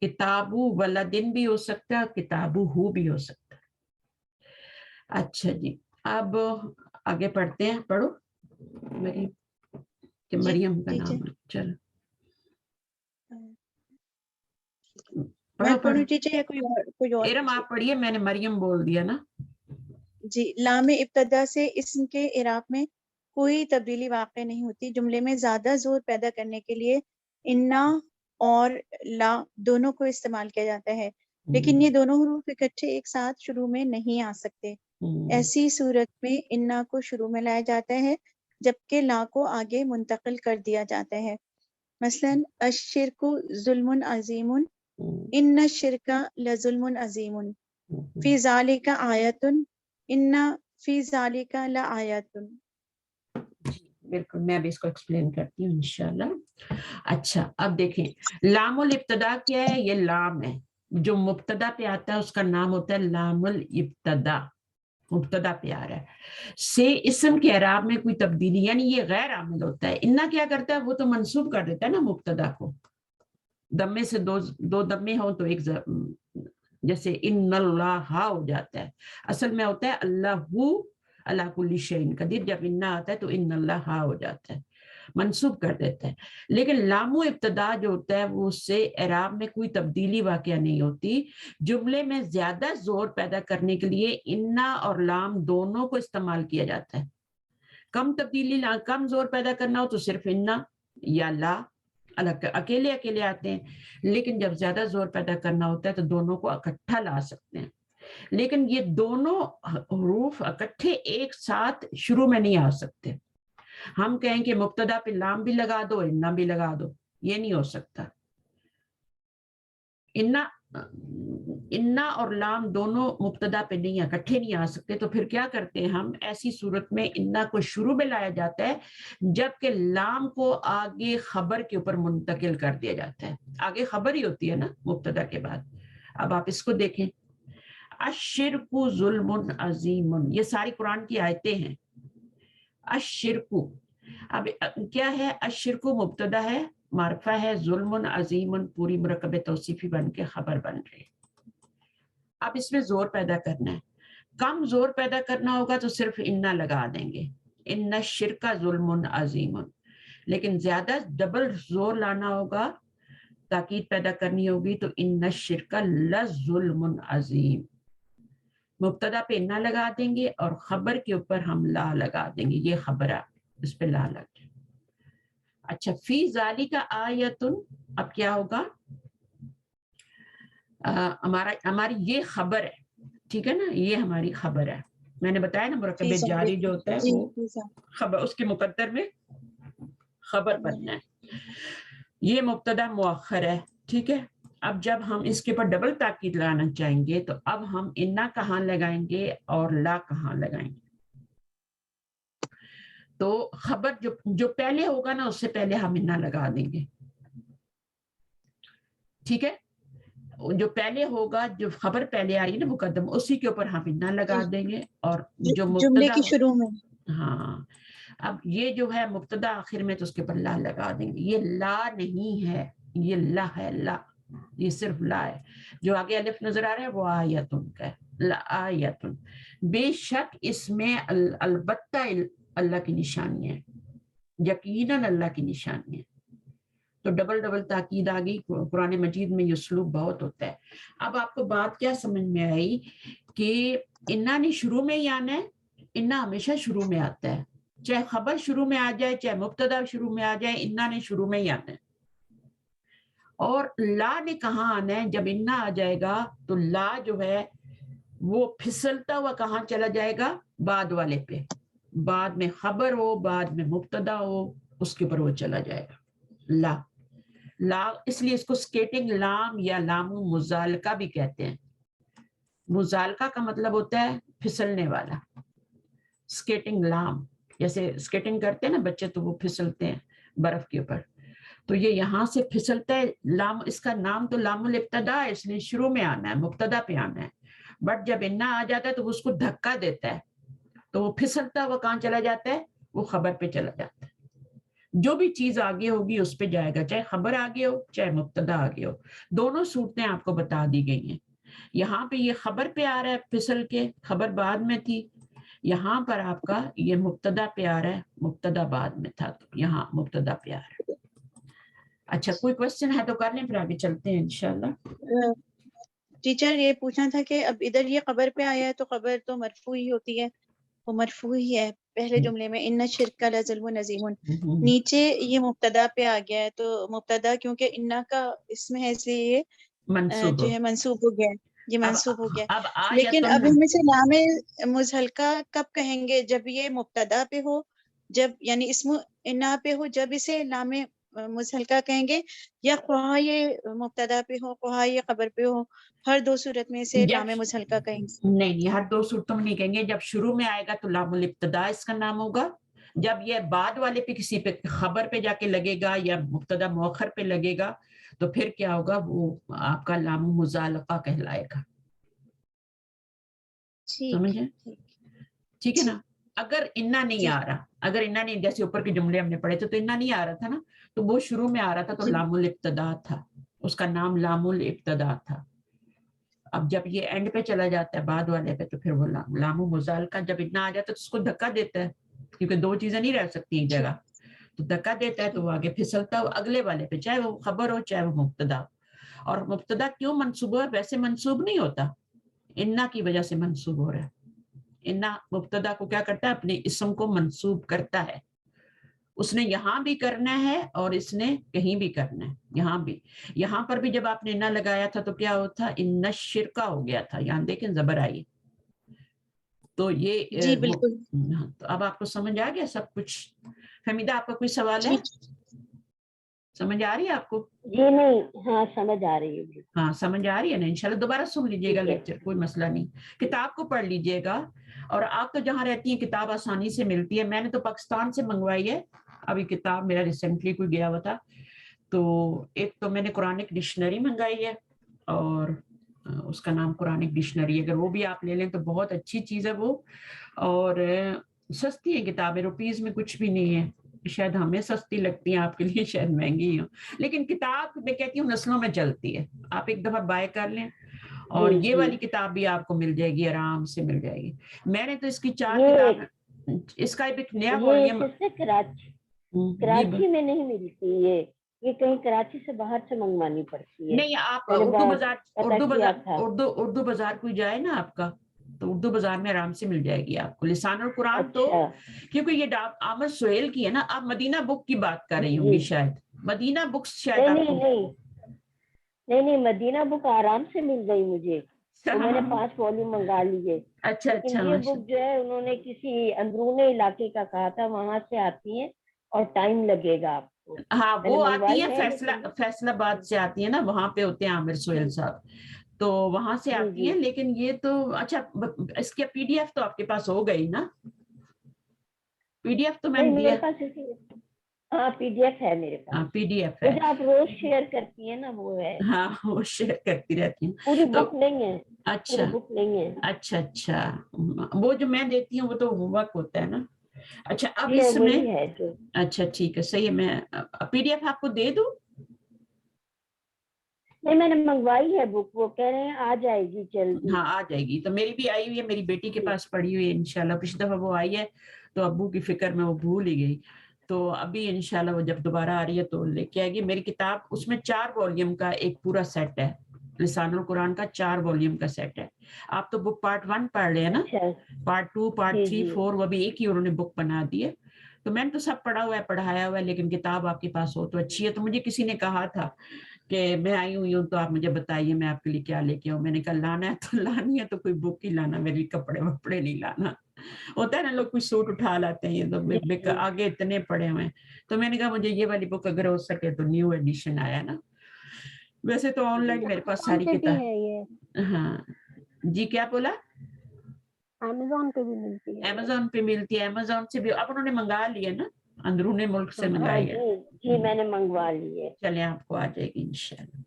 Speaker 1: किताबु वलदिन भी हो सकता है, किताबु हु भी हो सकता है। अच्छा जी, अब आगे पढ़ते हैं, पढ़ो मरियम, कि मरियम का नाम है, चलो
Speaker 3: मैं
Speaker 1: पढ़ो
Speaker 3: पढ़ूं टीचर या कोई और?
Speaker 1: इरम आप पढ़िए, मैंने मरियम बोल दिया ना।
Speaker 3: जी, लाम इब्तदा से इसम के इराब में कोई तब्दीली वाक़ई नहीं होती। जुमले में ज़्यादा जोर पैदा करने के लिए इन्ना और ला दोनों को इस्तेमाल किया जाता है, लेकिन ये दोनों हरूफ इकट्ठे एक साथ शुरू में नहीं आ सकते। ऐसी सूरत में इन्ना को शुरू में लाया जाता है, जबकि ला को आगे मुंतकिल कर दिया जाता है। मसलन अश्शिरकु ज़ुल्मुन अज़ीमुन, इन्ना शिरका लज़ुल्मुन अज़ीमुन, फी ज़ालिका आयतुन, इन्ना फी ज़ालिका लआयतुन।
Speaker 1: बिल्कुल, मैं भी इसको एक्सप्लेन करती हूँ इंशाल्लाह। अच्छा, अब देखें, लामुल इब्तदा क्या है? ये लाम है, जो मुब्तदा पे आता है उसका नाम होता है लामुल इब्तदा, मुब्तदा पे आ रहा है से इस्म के इराब में कोई तब्दीली, यानी ये गैर आमिल होता है। इन्ना क्या करता है? वो तो मंसूब कर देता है ना मुब्तदा को, दम्मे से दो दम्मे हो तो एक, जैसे इन्नल्लाह हो जाता है, असल में होता है अल्लाहु अला कुल्ली शैइन कदीर, जब इन्ना आता है तो इन्नल्लाह हो जाता है, मंसूब कर देता है। लेकिन लामो इब्तदा जो होता है वो उससे एराब में कोई तब्दीली वाक़या नहीं होती। जुमले में ज्यादा जोर पैदा करने के लिए इन्ना और लाम दोनों को इस्तेमाल किया जाता है। कम तब्दीली, कम जोर पैदा करना हो तो सिर्फ इन्ना या ला अलग अकेले अकेले आते हैं, लेकिन जब ज्यादा जोर पैदा करना होता है तो दोनों को इकट्ठा ला सकते हैं। लेकिन ये दोनों हरूफ इकट्ठे एक साथ शुरू में नहीं आ सकते। हम कहें कि मुब्तदा पे लाम भी लगा दो, इन्ना भी लगा दो, ये नहीं हो सकता। इन्ना और लाम दोनों मुब्तदा पे नहीं, इकट्ठे नहीं आ सकते। तो फिर क्या करते हैं हम? ऐसी सूरत में इन्ना को शुरू में लाया जाता है, जबकि लाम को आगे खबर के ऊपर मुंतकिल कर दिया जाता है। आगे खबर ही होती है ना मुब्तदा के बाद। अब आप इसको देखें, अश्शिरकु ज़ुल्मुन अज़ीमुन, ये सारी कुरान की आयतें हैं। अश्शिरकु, अब क्या है? अश्शिरकु मुब्तदा है, मारफा है, ज़ुल्मुन अज़ीमुन पूरी मुरक्कब तौसीफी बन के खबर बन रही। अब इसमें जोर पैदा करना है, कम जोर पैदा करना होगा तो सिर्फ इन्ना लगा देंगे, इन्ना शिरका ज़ुल्मुन अज़ीमुन। लेकिन ज्यादा डबल जोर लाना होगा, ताकीद पैदा करनी होगी, तो इन्ना शिरका लज़ुल्मुन अज़ीम। मुब्तदा पे इन्ना लगा देंगे और खबर के ऊपर हम ला लगा देंगे, ये खबर, इस पे ला लग जाए। अच्छा, फी ज़ालिका आयतुन, अब क्या होगा? हमारी ये खबर है, ठीक है ना, ये हमारी खबर है। मैंने बताया ना मुरक्कब जारी जो होता है वो खबर, उसके मुकद्दर में खबर बनना है। ये मुब्तदा मुअख्खर है, ठीक है। अब जब हम इसके ऊपर डबल ताकीद लगाना चाहेंगे तो अब हम इन्ना कहाँ लगाएंगे और ला कहाँ लगाएंगे? तो खबर जो पहले होगा ना, उससे पहले हम इन्ना लगा देंगे, ठीक है। जो पहले होगा, जो खबर पहले आ रही है ना मुकद्दम, उसी के ऊपर हम इन्ना लगा देंगे। और जो
Speaker 3: जुमले के शुरू में,
Speaker 1: हाँ, अब ये जो है मुब्तदा आखिर में, तो उसके ऊपर ला लगा देंगे। ये ला नहीं है, ये ला है, ला, ये सिर्फ ला है। जो आगे अलिफ नजर आ रहा है वो आयतुन का है, ला आयतुन। बेशक इसमें अलबत्ता अल्लाह की निशानी है, यकीनन अल्लाह की निशानी है। तो डबल डबल ताकीद आ गई। कुरान मजीद में ये स्लूब बहुत होता है। अब आपको बात क्या समझ में आई कि इन्ना नहीं शुरू में ही आना है, इन्ना हमेशा शुरू में आता है, चाहे खबर शुरू में आ जाए, चाहे मुब्तदा शुरू में आ जाए, इन्ना ने शुरू में ही आना है। और ला ने कहाँ आना है? जब इन्ना आ जाएगा तो ला जो है वो फिसलता हुआ कहाँ चला जाएगा? बाद वाले पे। बाद में खबर हो, बाद में मुब्तदा हो, उसके ऊपर वो चला जाएगा ला। ला इसलिए इसको स्केटिंग लाम या लामु मुजालका भी कहते हैं। मुजालका का मतलब होता है फिसलने वाला। स्केटिंग लाम, जैसे स्केटिंग करते हैं ना बच्चे, तो वो फिसलते हैं बर्फ के ऊपर, तो ये यहाँ से फिसलता है। लाम, इसका नाम तो लामुल इब्तदा है, इसलिए शुरू में आना है, मुब्तदा पे आना है। बट जब इन्ना आ जाता है तो उसको धक्का देता है, तो वो फिसलता हुआ कहाँ चला जाता है? वो खबर पे चला जाता है। جو بھی چیز آگے ہوگی اس پہ جائے گا, چاہے خبر آگے ہو چاہے مبتدا آگے ہو. دونوں صورتیں آپ کو بتا دی گئی ہیں. یہاں پہ یہ خبر پہ آ رہا ہے پھسل کے, خبر بعد میں تھی. یہاں پر آپ کا یہ مبتدا پہ آ رہا ہے, مبتدا بعد میں تھا, تو یہاں مبتدا پہ آ رہا ہے. اچھا کوئی کوشچن ہے تو کر لیں, پھر آگے چلتے ہیں انشاءاللہ.
Speaker 3: ٹیچر یہ پوچھنا تھا کہ اب ادھر یہ خبر پہ آیا ہے تو خبر تو مرفوع ہی ہوتی ہے, وہ مرفوع ہی ہے پہلے جملے میں, ان الشرک لظلم عظیم. نیچے یہ مبتدا پہ آ گیا ہے تو مبتدا کیونکہ انا کا اس میں ہے اس لیے یہ
Speaker 1: منصوب
Speaker 3: جو ہے منصوب ہو گیا, یہ منصوب ہو گیا.
Speaker 1: اب
Speaker 3: لیکن اب ان میں سے لام مزحلقہ کب کہیں گے؟ جب یہ مبتدا پہ ہو, جب یعنی اسم انا پہ ہو, جب اسے لام مزحلقہ کہیں گے, یا خواہ یہ مبتدا پہ ہو خواہ یہ خبر پہ ہو, ہر دو صورت میں سے لام مزحلقہ کہیں گے؟
Speaker 1: نہیں, ہر دو صورتوں میں نہیں کہیں گے. جب شروع میں آئے گا تو لام الابتدا اس کا نام ہوگا. جب یہ بعد والے پہ کسی پہ خبر پہ جا کے لگے گا یا مبتدا مؤخر پہ لگے گا تو پھر کیا ہوگا, وہ آپ کا لام مزالقہ کہلائے گا. سمجھے؟ ٹھیک ہے نا. اگر انا نہیں آ رہا, اگر انا نہیں, جیسے اوپر کے جملے ہم نے پڑھے تھے تو انا نہیں آ رہا تھا نا, تو وہ شروع میں آ رہا تھا تو لام الابتدا تھا, اس کا نام لام الابتدا تھا. اب جب یہ اینڈ پہ چلا جاتا ہے بعد والے پہ تو پھر وہ لام مزالقہ, جب انا آ جاتا ہے تو اس کو دھکا دیتا ہے, کیونکہ دو چیزیں نہیں رہ سکتی ایک جگہ, تو دھکا دیتا ہے تو وہ آگے پھسلتا ہے اگلے والے پہ, چاہے وہ خبر ہو چاہے وہ مبتدا. اور مبتدا کیوں منصوب ہوا, ویسے منصوب نہیں ہوتا, انا کی وجہ سے منصوب ہو رہا ہے. انا مبتدا کو کیا کرتا ہے, اپنے اسم کو منصوب کرتا ہے. اس نے یہاں بھی کرنا ہے اور اس نے کہیں بھی کرنا ہے. یہاں بھی, یہاں پر بھی جب آپ نے انا لگایا تھا تو کیا ہوتا, ان الشرک ہو گیا تھا. یہاں دیکھیں زبر آئی, تو یہ
Speaker 3: جی بالکل.
Speaker 1: تو اب آپ کو سمجھ آ گیا سب کچھ. حمیدہ آپ کا کوئی سوال ہے؟ سمجھ آ رہی ہے آپ کو؟
Speaker 2: جی نہیں, ہاں سمجھ آ رہی ہے.
Speaker 1: ہاں سمجھ آ رہی ہے نا. انشاءاللہ دوبارہ سن لیجیے گا لیکچر, کوئی مسئلہ نہیں. کتاب کو پڑھ لیجیے گا, اور آپ تو جہاں رہتی ہیں کتاب آسانی سے ملتی ہے. میں نے تو پاکستان سے منگوائی ہے ابھی کتاب, میرا ریسنٹلی کوئی گیا ہوا تھا, تو ایک تو میں نے قرآنک ڈکشنری منگائی ہے, اور اس کا نام قرآنک ڈکشنری, اگر وہ بھی آپ لے لیں تو بہت اچھی چیز ہے وہ, اور سستی ہے کتابیں, روپیز میں کچھ بھی نہیں ہے. شاید ہمیں سستی لگتی ہیں, آپ کے لیے شاید مہنگی ہوں, لیکن کتاب میں کہتی ہوں نسلوں میں چلتی ہے. آپ ایک دفعہ بائی کر لیں, اور یہ والی کتاب بھی آپ کو مل جائے گی, آرام سے مل جائے گی. میں نے تو اس کی 4 کتابیں, اس کا ایک نیا والیوم
Speaker 2: کراچی میں نہیں ملتی, یہ کہیں کراچی سے باہر سے منگوانی پڑتی ہے.
Speaker 1: نہیں, آپ اردو بازار کوئی جائے نا آپ کا, تو اردو بازار میں آرام سے مل جائے گی آپ کو. لسان القرآن تو کیونکہ یہ عامر سہیل کی ہے نا, آپ مدینہ بک کی بات کر رہی ہوں گی شاید, مدینہ بکس شاید آپ کو.
Speaker 2: نہیں, مدینہ بک آرام سے مل گئی مجھے, تو میں نے 5 والیوم منگا لیے.
Speaker 1: اچھا
Speaker 2: لیکن یہ بک جو ہے انہوں نے کسی اندرون علاقے کا کہا تھا, وہاں سے آتی ہیں اور ٹائم لگے گا آپ کو.
Speaker 1: ہاں وہ آتی ہیں فیصل آباد سے آتی ہیں نا, وہاں پہ ہوتے ہیں عامر سہیل صاحب, تو وہاں سے آتی ہیں. لیکن یہ تو اچھا, اس کے پی ڈی ایف تو آپ کے پاس ہو گئی نا, پی ڈی ایف تو میں نے دیا.
Speaker 2: ہاں پی ڈی ایف ہے میرے پاس,
Speaker 1: پی ڈی ایف ہے,
Speaker 2: آپ روز شیئر کرتی ہیں نا, وہ ہے.
Speaker 1: ہاں وہ شیئر کرتی رہتی ہوں.
Speaker 2: پوری بک نہیں ہے.
Speaker 1: اچھا
Speaker 2: بک نہیں ہے.
Speaker 1: اچھا, وہ جو میں دیتی ہوں وہ تو ہوم ورک ہوتا ہے نا. اچھا اب اس میں, اچھا ٹھیک ہے, صحیح ہے. میں پی ڈی ایف آپ کو دے دوں؟
Speaker 2: نہیں, میں نے منگوائی ہے بک, وہ کہہ رہے ہیں آ جائے گی جلدی.
Speaker 1: ہاں آ جائے گی, تو میری بھی آئی ہوئی ہے, میری بیٹی کے پاس پڑی ہوئی ہے انشاءاللہ. پچھلی دفعہ وہ آئی ہے تو ابو کی فکر میں وہ بھول ہی گئی, تو ابھی انشاءاللہ وہ جب دوبارہ آ رہی ہے تو لے کے آئے گی. میری کتاب اس میں 4 والیوم کا ایک پورا سیٹ ہے, لسان القرآن کا 4 والیوم کا سیٹ ہے. آپ تو بک پارٹ 1 پڑھ رہے ہیں نا, پارٹ 2 پارٹ 3 4 وہ بھی ایک ہی انہوں نے بک بنا دی ہے. تو میں نے تو سب پڑھا ہوا ہے, پڑھایا ہوا ہے, لیکن کتاب آپ کے پاس ہو تو اچھی ہے. تو مجھے کسی نے کہا تھا کہ میں آئی ہوئی ہوں تو آپ مجھے بتائیے میں آپ کے لیے کیا لے کے آؤں. میں نے کہا لانا ہے تو لانی ہے تو کوئی بک ہی لانا, میرے لیے کپڑے وپڑے نہیں لانا. ہوتا ہے نا لوگ کوئی سوٹ اٹھا لاتے ہیں, تو آگے اتنے پڑے ہوئے ہیں. تو میں نے کہا مجھے یہ والی بک اگر ہو سکے تو, نیو ایڈیشن آیا نا, ویسے تو آن لائن میرے پاس ساری کتاب. ہاں جی, کیا بولا؟
Speaker 2: امیزون پہ بھی ملتی ہے.
Speaker 1: امیزون پہ ملتی ہے, امیزون سے بھی. اب انہوں نے منگا لی ہے نا, اندرون ملک سے منگائی ہے.
Speaker 2: جی میں نے منگوا لی ہے.
Speaker 1: چلیں آپ کو آ جائے گی انشاءاللہ.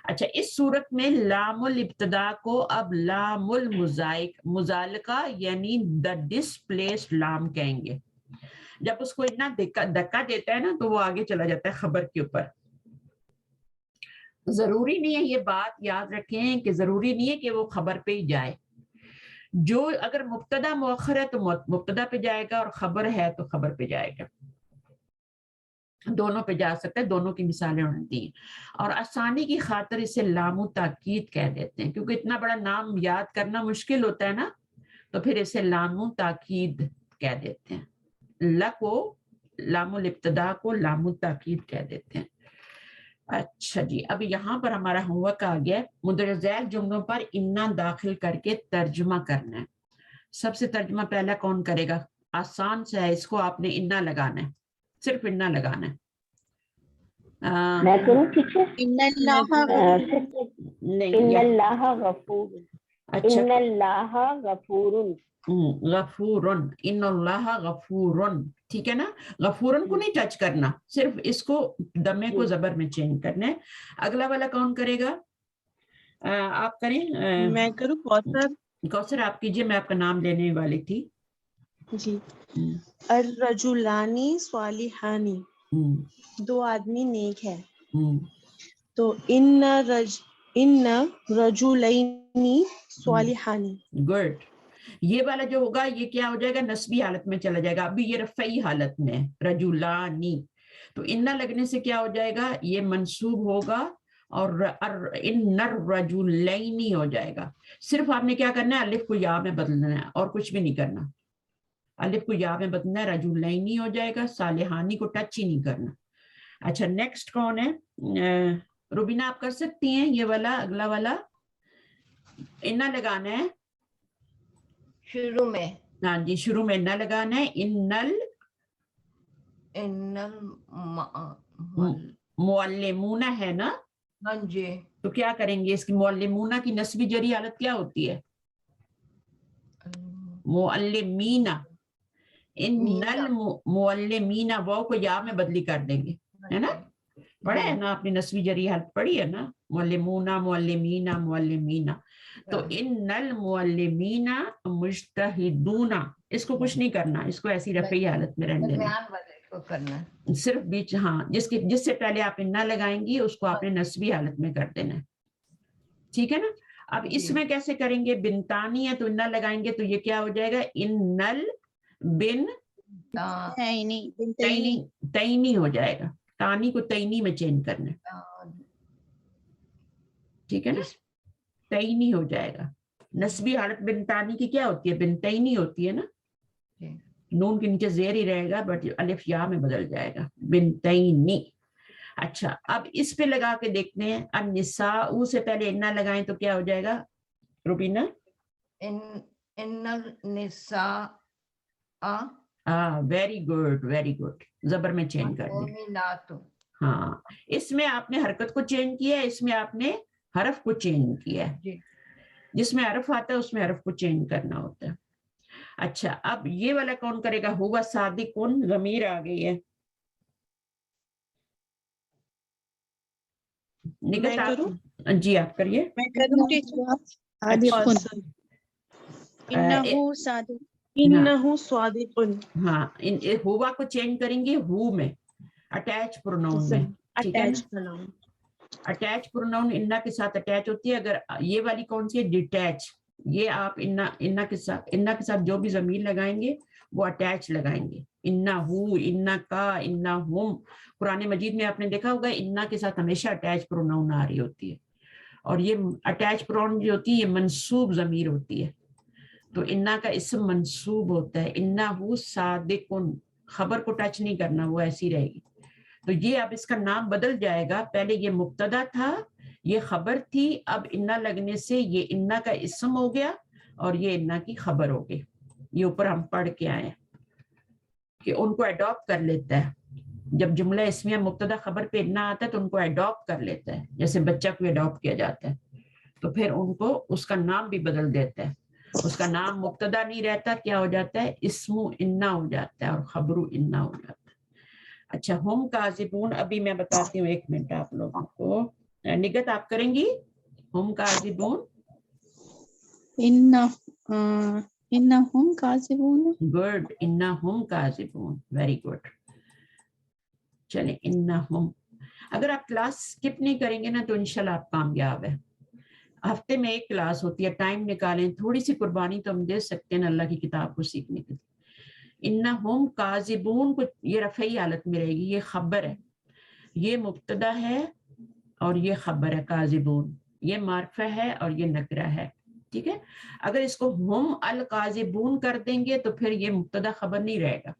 Speaker 1: اچھا, اس صورت میں لام الابتدا کو اب لام المزالقہ یعنی دا ڈسپلیسڈ لام کہیں گے. जब उसको इतना धक्का देता है ना तो वो आगे चला जाता है खबर के ऊपर। जरूरी नहीं है, ये बात याद रखें कि जरूरी नहीं है कि वो खबर पे ही जाए। जो अगर मुब्तदा मुअख्खर है तो मुब्तदा पे जाएगा, और खबर है तो खबर पे जाएगा, दोनों पे जा सकता है। दोनों की मिसालें उन्होंने दी। और आसानी की खातिर इसे लामु ताकीद कह देते हैं, क्योंकि इतना बड़ा नाम याद करना मुश्किल होता है ना, तो फिर इसे लामु ताकीद कह देते हैं। ला को लामुल इब्तिदा को लामु ताकीद कह देते हैं। अच्छा जी, अब यहाँ पर हमारा होमवर्क आ गया, मुदर्रिज झैल जुमलों पर इन्ना दाखिल करके तर्जुमा करना है। सबसे तर्जुमा पहला कौन करेगा? आसान से है, इसको आपने इन्ना लगाना है, सिर्फ इन्ना लगाना है।
Speaker 2: मैं करूं? ठीक है।
Speaker 1: इन्नल्लाह
Speaker 2: गफूर,
Speaker 1: अच्छा,
Speaker 2: इन्नल्लाह गफूरुन,
Speaker 1: गफूरुन, इन्नल्लाह गफूरुन, ठीक है ना। गफूरुन को नहीं टच करना, सिर्फ इसको दमे को जबर में चेंज करना है। अगला वाला कौन करेगा? आप करें?
Speaker 4: मैं करूं? कौसर।
Speaker 1: कौसर आप कीजिए, मैं आपका नाम लेने वाली थी
Speaker 4: जी। अर्रजुलानी स्वालिहानी, दो आदमी नेक है। तो इन्ना रजुलैनी स्वालिहानी।
Speaker 1: गुड। ये वाला जो होगा ये क्या हो जाएगा? नस्बी हालत में चला जाएगा। अभी ये रफ़ई हालत में है, रजुलानी, तो इन्ना लगने से क्या हो जाएगा? ये मंसूब होगा और इन्नर रजुलैनी हो जाएगा। सिर्फ आपने क्या करना है? अलिफ को या में बदलना है और कुछ भी नहीं करना। अलिफ को या में बदलना है, रजुलैनी हो जाएगा, सालिहानी को टच ही नहीं करना। अच्छा, नेक्स्ट कौन है? रुबीना आप कर सकती हैं ये वाला, अगला वाला इन्ना लगाना है
Speaker 5: शुरू में।
Speaker 1: हाँ जी, शुरू में इन्ना लगाना है। इन्नल मुअल्लिमूना है ना?
Speaker 5: हाँ जी।
Speaker 1: तो क्या करेंगे? इसकी मुअल्लिमूना की नस्बी जरी हालत क्या होती है? मुअल्लिमीना। इन्नल मुअल्लिमीना, वाव को या में बदली कर देंगे, है ना? पढ़ा है ना आपने? नस्बी जरी हालत पढ़ी है ना? मुअल्लिमूना, मुअल्लिमीना, मुअल्लिमीना। तो इन्नल मुअल्लिमीना मुज्तहिदूना, इसको कुछ नहीं करना, इसको ऐसी रफ़ई हालत में रहने देना,
Speaker 5: करना
Speaker 1: सिर्फ बीच, हाँ, जिससे पहले आप इन्ना लगाएंगी उसको आपने नस्बी हालत में कर देना है, ठीक है ना। अब इसमें कैसे करेंगे? बिनतानी है तो इन्ना लगाएंगे, तो ये क्या हो जाएगा? इन्नल बिन तैनी हो जाएगा। तानी को तैनी में चेंज करना है, ठीक है ना। तैनी हो जाएगा। नस्बी हालत बिनतानी की क्या होती है? बिनतैनी होती है ना। नून के नीचे जेर ही रहेगा, बट अलिफ या में बदल जाएगा, बिनतैनी। अच्छा, अब इस पे लगा के देखते हैं। अब निसाउ से पहले इन्ना लगाएं तो क्या हो जाएगा रुबीना?
Speaker 5: इन्नल निसा।
Speaker 1: Very good, very good. जबर में चेंज कर दिया। हाँ, इसमें आपने हरकत को चेंज किया है, इसमें आपने हरफ को चेंज किया है। जिसमें हरफ आता है उसमें हरफ को चेंज करना होता है। अच्छा, अब ये वाला कौन करेगा? हुआ सादिकुन, ज़मीर आ गई है। निकत आप जी आप करिए।
Speaker 3: मैं करूं टीचर?
Speaker 4: इन्नहु सादिकुन।
Speaker 1: हाँ, हुआ को चेंज करेंगे हु में, अटैच प्रोनाउन में, ठीक है ना। अटैच प्रोनाउन इन्ना के साथ अटैच होती है। अगर ये वाली कौन सी है? डिटैच। ये आप इन्ना के साथ जो भी ज़मीर लगाएंगे वो अटैच लगाएंगे। इन्ना हु, इन्ना का, इन्ना हुम। कुरान मजीद में आपने देखा होगा इन्ना के साथ हमेशा अटैच प्रोनाउन आ रही होती है, और ये अटैच प्रोनाउन जो होती है ये मंसूब ज़मीर होती है। तो इन्ना का इसम मंसूब होता है। इन्ना हु सादिकुन, खबर को टच नहीं करना, वो ऐसी रहेगी। तो ये अब इसका नाम बदल जाएगा। पहले ये मुब्तदा था, ये खबर थी, अब इन्ना लगने से ये इन्ना का इसम हो गया और ये इन्ना की खबर हो गई। ये ऊपर हम पढ़ के आए कि उनको अडॉप्ट कर लेता है। जब जुमला इसमिया मुब्तदा खबर पे इन्ना आता है तो उनको अडॉप्ट कर लेता है, जैसे बच्चा को अडॉप्ट किया जाता है। तो फिर उनको उसका नाम भी बदल देता है। उसका नाम मुब्तदा नहीं रहता, क्या हो जाता है? इस्मु इन्ना हो जाता है और खबरू इन्ना हो जाता है। अच्छा, हम काजिबून, अभी मैं बताती हूँ, एक मिनट आप लोगों को। निगत आप करेंगी? हम काजिबून।
Speaker 3: इन्नहुम काज़िबून।
Speaker 1: गुड, इन्नहुम काज़िबून, वेरी गुड। चले, इन्नहुम। अगर आप क्लास स्किप नहीं करेंगे ना तो इंशाल्लाह आप कामयाब है। हफ्ते में एक क्लास होती है, टाइम निकालें, थोड़ी सी कुर्बानी तो हम दे सकते हैं अल्लाह की किताब को सीखने के लिए। इन्नहुम काज़िबून को ये रफ़ई हालत में रहेगी, ये खबर है, ये मुब्तदा है और ये खबर है। काज़िबून ये मार्फा है और ये नकरा है, ठीक है। अगर इसको हम अल काज़िबून कर देंगे तो फिर ये मुब्तदा खबर नहीं रहेगा,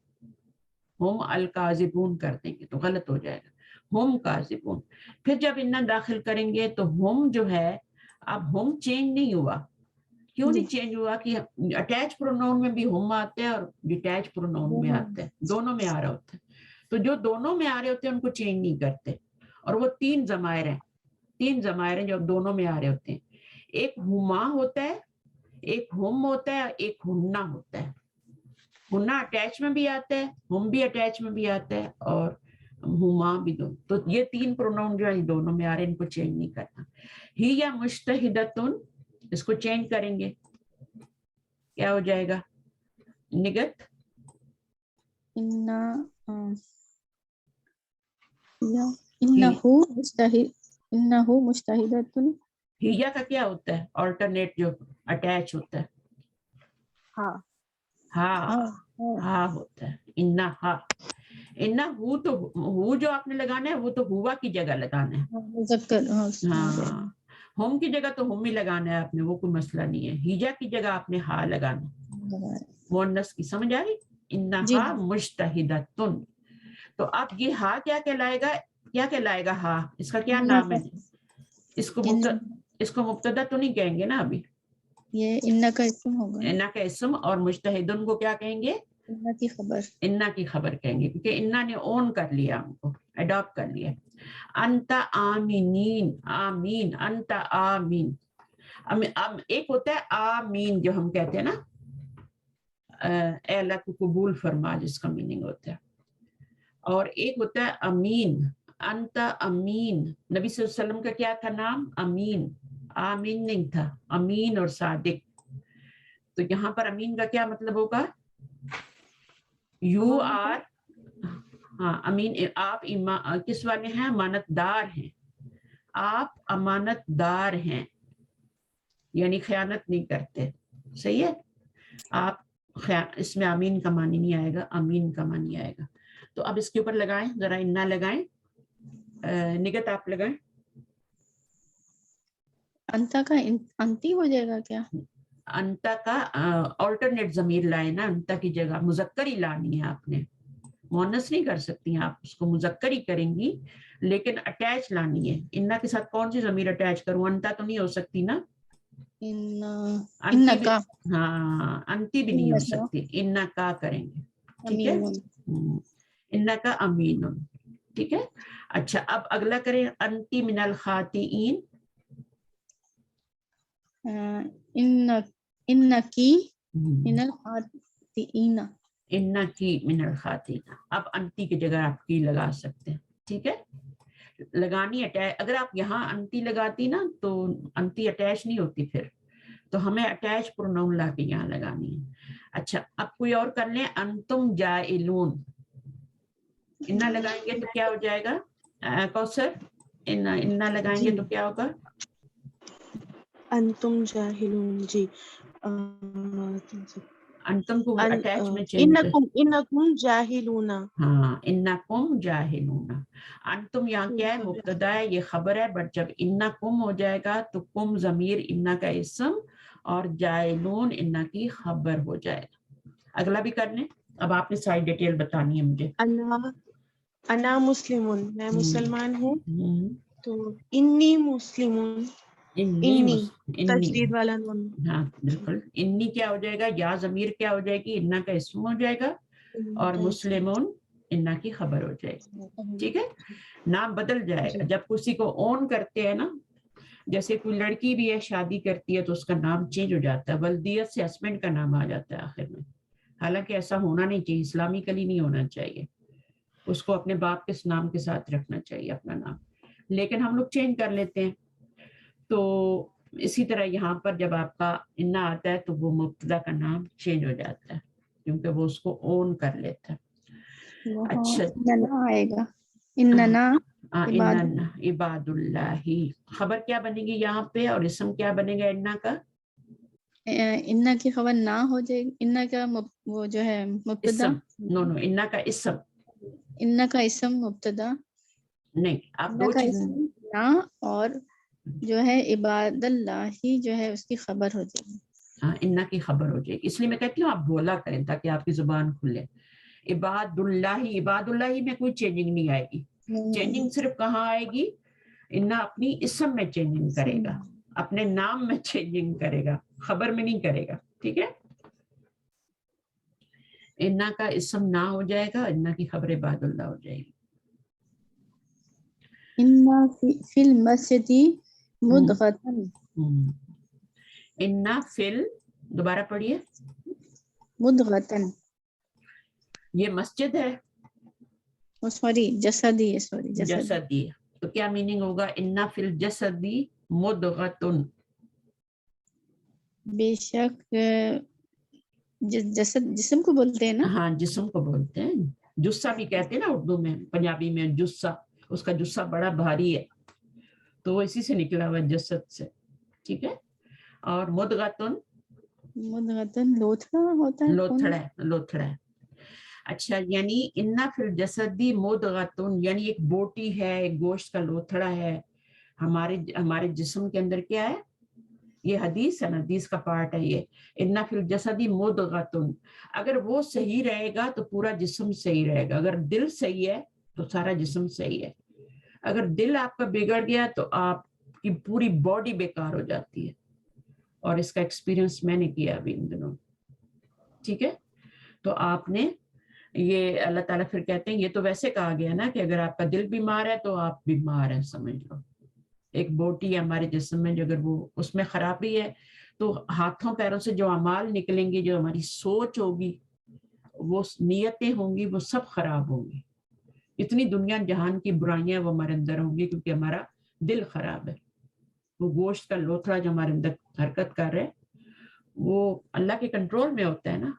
Speaker 1: हम अल काज़िबून कर देंगे तो गलत हो जाएगा, हम काज़िबून। फिर जब इन्ना दाखिल करेंगे तो हम जो है, अब हम चेंज नहीं हुआ। क्यों नहीं चेंज हुआ कि अटैच प्रोनाउन में भी हम आते हैं और डिटैच प्रोनाउन में आते हैं, दोनों में आ रहा होता है। तो जो दोनों में आ रहे होते हैं उनको चेंज नहीं करते, और वो तीन ज़मायर हैं, तीन ज़मायर हैं जो दोनों में आ रहे होते हैं। एक हुमा होता है, एक हम होता है, एक हुन्ना होता है। हुन्ना अटैच में भी आता है, हम भी अटैच में भी आता है, और हुमा भी दो। तो ये तीन प्रोनाउन जो है दोनों में आ रहे हैं, इनको चेंज नहीं करना। ही या मुश्तहिदतुन, इसको चेंज करेंगे, क्या हो जाएगा निगत?
Speaker 3: इन्ना या इन्नहु मुस्तहिद, इन्नहु मुस्तहिदतुन।
Speaker 1: हिया का क्या होता है ऑल्टरनेट जो अटैच होता है?
Speaker 4: हाँ
Speaker 1: हा होता है, इन्ना हा। इन्ना हु, तो हु जो आपने लगाना है वो तो हुआ की जगह लगाना है।
Speaker 3: मुज़क्कर।
Speaker 1: हाँ, हम की जगह तो हम ही लगाना है आपने, वो कोई मसला नहीं है। हिजा की जगह आपने हा लगाना, मुअन्नस की, समझ आ रही? इन्ना हा मुश्तहिदतुन। तो अब ये हा क्या कहलाएगा, क्या कहलाएगा हा? इसका क्या नाम है? इसको मुब्तदा तो नहीं कहेंगे ना अभी,
Speaker 3: ये इन्ना का इस्म होगा।
Speaker 1: इन्ना का इस्म, और मुश्तहिदुन को क्या कहेंगे?
Speaker 3: इन्ना की खबर।
Speaker 1: इन्ना की खबर कहेंगे, क्योंकि इन्ना ने ओन कर लिया, हमको अडॉप्ट कर लिया। अंता आमीनीन, आमीन, अंता आमीन। अब एक होता है आमीन जो हम कहते हैं ना, ए अल्लाह को कबूल फरमा, जिसका मीनिंग होता है। और एक होता है अमीन, अंता अमीन। नबी सल्लल्लाहु अलैहि वसल्लम का क्या था नाम? अमीन, आमीन नहीं था, अमीन और सादिक। तो यहाँ पर अमीन का क्या मतलब होगा? यू आर, हाँ अमीन, आप किस वाले हैं? अमानतदार हैं, आप अमानतदार हैं, यानी खयानत नहीं करते, सही है। आप इसमें अमीन का मानी नहीं आएगा, अमीन का मानी आएगा। तो अब इसके ऊपर लगाएं, जरा इन्ना लगाएं, निगत आप लगाएं।
Speaker 3: अंता का अंती हो जाएगा क्या?
Speaker 1: अंता का ऑल्टरनेट जमीर लाए ना, अंता की जगह मुजक्कर ही लानी है आपने, मुअन्नस नहीं कर सकती हैं आप, उसको मुजक्कर ही करेंगी, लेकिन अटैच लानी है। इन्ना के साथ कौन सी जमीर अटैच करूं? अंता तो नहीं हो सकती ना,
Speaker 3: इन्ना का,
Speaker 1: हाँ अंती भी नहीं हो सकती, इन्ना का करेंगे, ठीक है। इन्ना का अमीन, ठीक है। अच्छा, अब अगला करें, अंती मिनल खातीन।
Speaker 3: इन्ना की मिनल खातीन,
Speaker 1: इन्ना की मिनल खातीन। अब अंती की जगह आप की लगा सकते हैं, ठीक है। लगानी अटैच, अगर आप यहाँ अंती लगाती ना तो अंती अटैच नहीं होती, फिर तो हमें अटैच प्रोनाउन ला के यहाँ लगानी है। अच्छा, अब कोई और कर लें, अंतुम जाइलून। इन्ना लगाएंगे तो क्या हो जाएगा कौसर? इन्ना लगाएंगे तो क्या होगा?
Speaker 4: अंतुम जाहिलून जी।
Speaker 1: अंतुम को अटैच में चेंज कर,
Speaker 4: इन्नकुम जाहिलूना।
Speaker 1: हाँ, इन्नकुम जाहिलूना। अंतुम यहाँ क्या है? मुब्तदा है, ये खबर है, बट जब इन्नकुम हो जाएगा तो कुम जमीर इन्ना का इस्म और जाहिलून इन्ना की खबर हो जाएगा। अगला भी कर लें, अब आपने सारी डिटेल बतानी है मुझे।
Speaker 4: अना मुस्लिमुन, मैं मुसलमान हूँ, तो इन्नी मुस्लिमुन, इन्नी तशदीद वाला नून,
Speaker 1: हाँ बिल्कुल। इन्नी क्या हो जाएगा? या जमीर क्या हो जाएगी? इन्ना का इस्म हो जाएगा, और मुस्लिमुन इन्ना की खबर हो जाएगी, ठीक है। नाम बदल जाएगा जब किसी को ओन करते हैं ना, जैसे कोई लड़की भी है शादी करती है तो उसका नाम चेंज हो जाता है, वल्दियत से हस्बैंड का नाम आ जाता है आखिर में। हालांकि ऐसा होना नहीं चाहिए, इस्लामिकली नहीं होना चाहिए, उसको अपने बाप के नाम के साथ रखना चाहिए अपना नाम, लेकिन हम लोग चेंज कर लेते हैं। तो اسی طرح یہاں پر جب آپ کا انا آتا ہے تو وہ مبتدا کا نام چینج ہو جاتا ہے کیونکہ وہ اس کو اون کر لیتا ہے. اچھا
Speaker 3: اننا آئے گا, اننا
Speaker 1: عباد اللہ. خبر کیا بنے گی یہاں پہ اور اسم کیا بنے گا انا کا؟
Speaker 3: انا کی خبر نہ ہو جائے گی, انا کا وہ جو ہے مبتدا,
Speaker 1: نو انا کا اسم,
Speaker 3: انا کا اسم مبتدا
Speaker 1: نہیں آپ
Speaker 3: انا
Speaker 1: دو
Speaker 3: کا
Speaker 1: چیزیں,
Speaker 3: اسم نہ اور جو ہے عباد اللہ ہی جو ہے اس کی خبر ہو جائے گی.
Speaker 1: ہاں انا کی خبر ہو جائے گی, اس لیے میں کہتی ہوں آپ بولا کریں تاکہ آپ کی زبان کھلے. عباد اللہ میں کوئی چینجنگ نہیں آئے گی. چینجنگ صرف کہاں آئے گی؟ انا اپنی اسم میں چینجنگ کرے گا, اپنے نام میں چینجنگ کرے گا, خبر میں نہیں کرے گا. ٹھیک ہے, انا کا اسم نہ ہو جائے گا, انا کی خبر عباد اللہ ہو جائے گی.
Speaker 3: انا فی المسجد مدغتن,
Speaker 1: انا فل, دوبارہ پڑھیے,
Speaker 3: مدغتن,
Speaker 1: یہ مسجد ہے,
Speaker 3: سوری جسدی ہے, سوری
Speaker 1: جسدی, تو کیا میننگ ہوگا انا فی الجسدی مدغتن؟
Speaker 3: بے شک جسد جسم کو بولتے ہیں نا.
Speaker 1: ہاں جسم کو بولتے ہیں, جسہ بھی کہتے ہیں نا اردو میں, پنجابی میں جسہ, اس کا جسہ بڑا بھاری ہے تو وہ اسی سے نکلا ہوا جسد سے. ٹھیک ہے, اور مدغتن
Speaker 3: لوتھڑا ہوتا ہے,
Speaker 1: لوتھڑا ہے. اچھا, یعنی انا فی الجسدی مدغتن یعنی ایک بوٹی ہے, ایک گوشت کا لوتھڑا ہے ہمارے جسم کے اندر. کیا ہے یہ؟ حدیث ہے نا, حدیث کا پارٹ ہے یہ, انا فی الجسدی مدغتن. اگر وہ صحیح رہے گا تو پورا جسم صحیح رہے گا, اگر دل صحیح ہے تو سارا جسم صحیح ہے. اگر دل آپ کا بگڑ گیا تو آپ کی پوری باڈی بیکار ہو جاتی ہے, اور اس کا ایکسپیرئنس میں نے کیا ابھی ان دنوں. ٹھیک ہے, تو آپ نے یہ اللہ تعالیٰ پھر کہتے ہیں, یہ تو ویسے کہا گیا نا کہ اگر آپ کا دل بیمار ہے تو آپ بیمار ہیں, سمجھ لو. ایک بوٹی ہے ہمارے جسم میں, جو اگر وہ اس میں خرابی ہے تو ہاتھوں پیروں سے جو اعمال نکلیں گے, جو ہماری سوچ ہوگی, وہ نیتیں ہوں گی, وہ سب خراب ہوں گی. اتنی دنیا جہان کی برائیاں وہ ہمارے اندر ہوں گی کیونکہ ہمارا دل خراب ہے. وہ گوشت کا لوتھڑا جو ہمارے اندر حرکت کر رہے, وہ اللہ کے کنٹرول میں ہوتا ہے نا,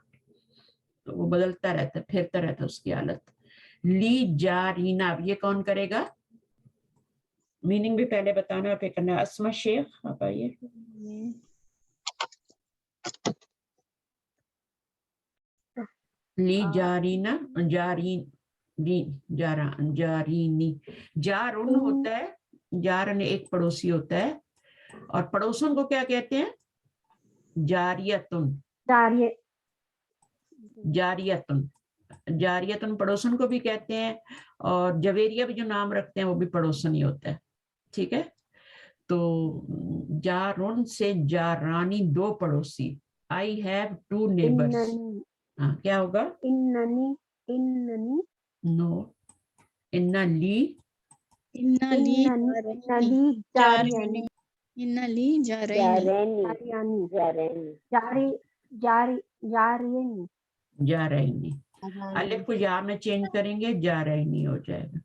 Speaker 1: تو وہ بدلتا رہتا ہے, پھرتا رہتا ہے اس کی حالت. لی جارینا, اب یہ کون کرے گا؟ میننگ بھی پہلے بتانا اور پھر کرنا. اسما شیخ آپ آئیے. لی جارینا, جارینی, جارن ہوتا ہے, جارن ایک پڑوسی ہوتا ہے, اور پڑوسن کو کیا کہتے ہیں؟ جاریتن پڑوسن کو بھی کہتے ہیں, اور جویریہ بھی جو نام رکھتے ہیں وہ بھی پڑوسن ہی ہوتا ہے. ٹھیک ہے, تو جارن سے جارانی, دو پڑوسی. I have two neighbors. ہاں کیا ہوگا؟ نو, انا لی جارینی. الف کو یا میں چینج کریں گے, جارینی ہو جائے گا.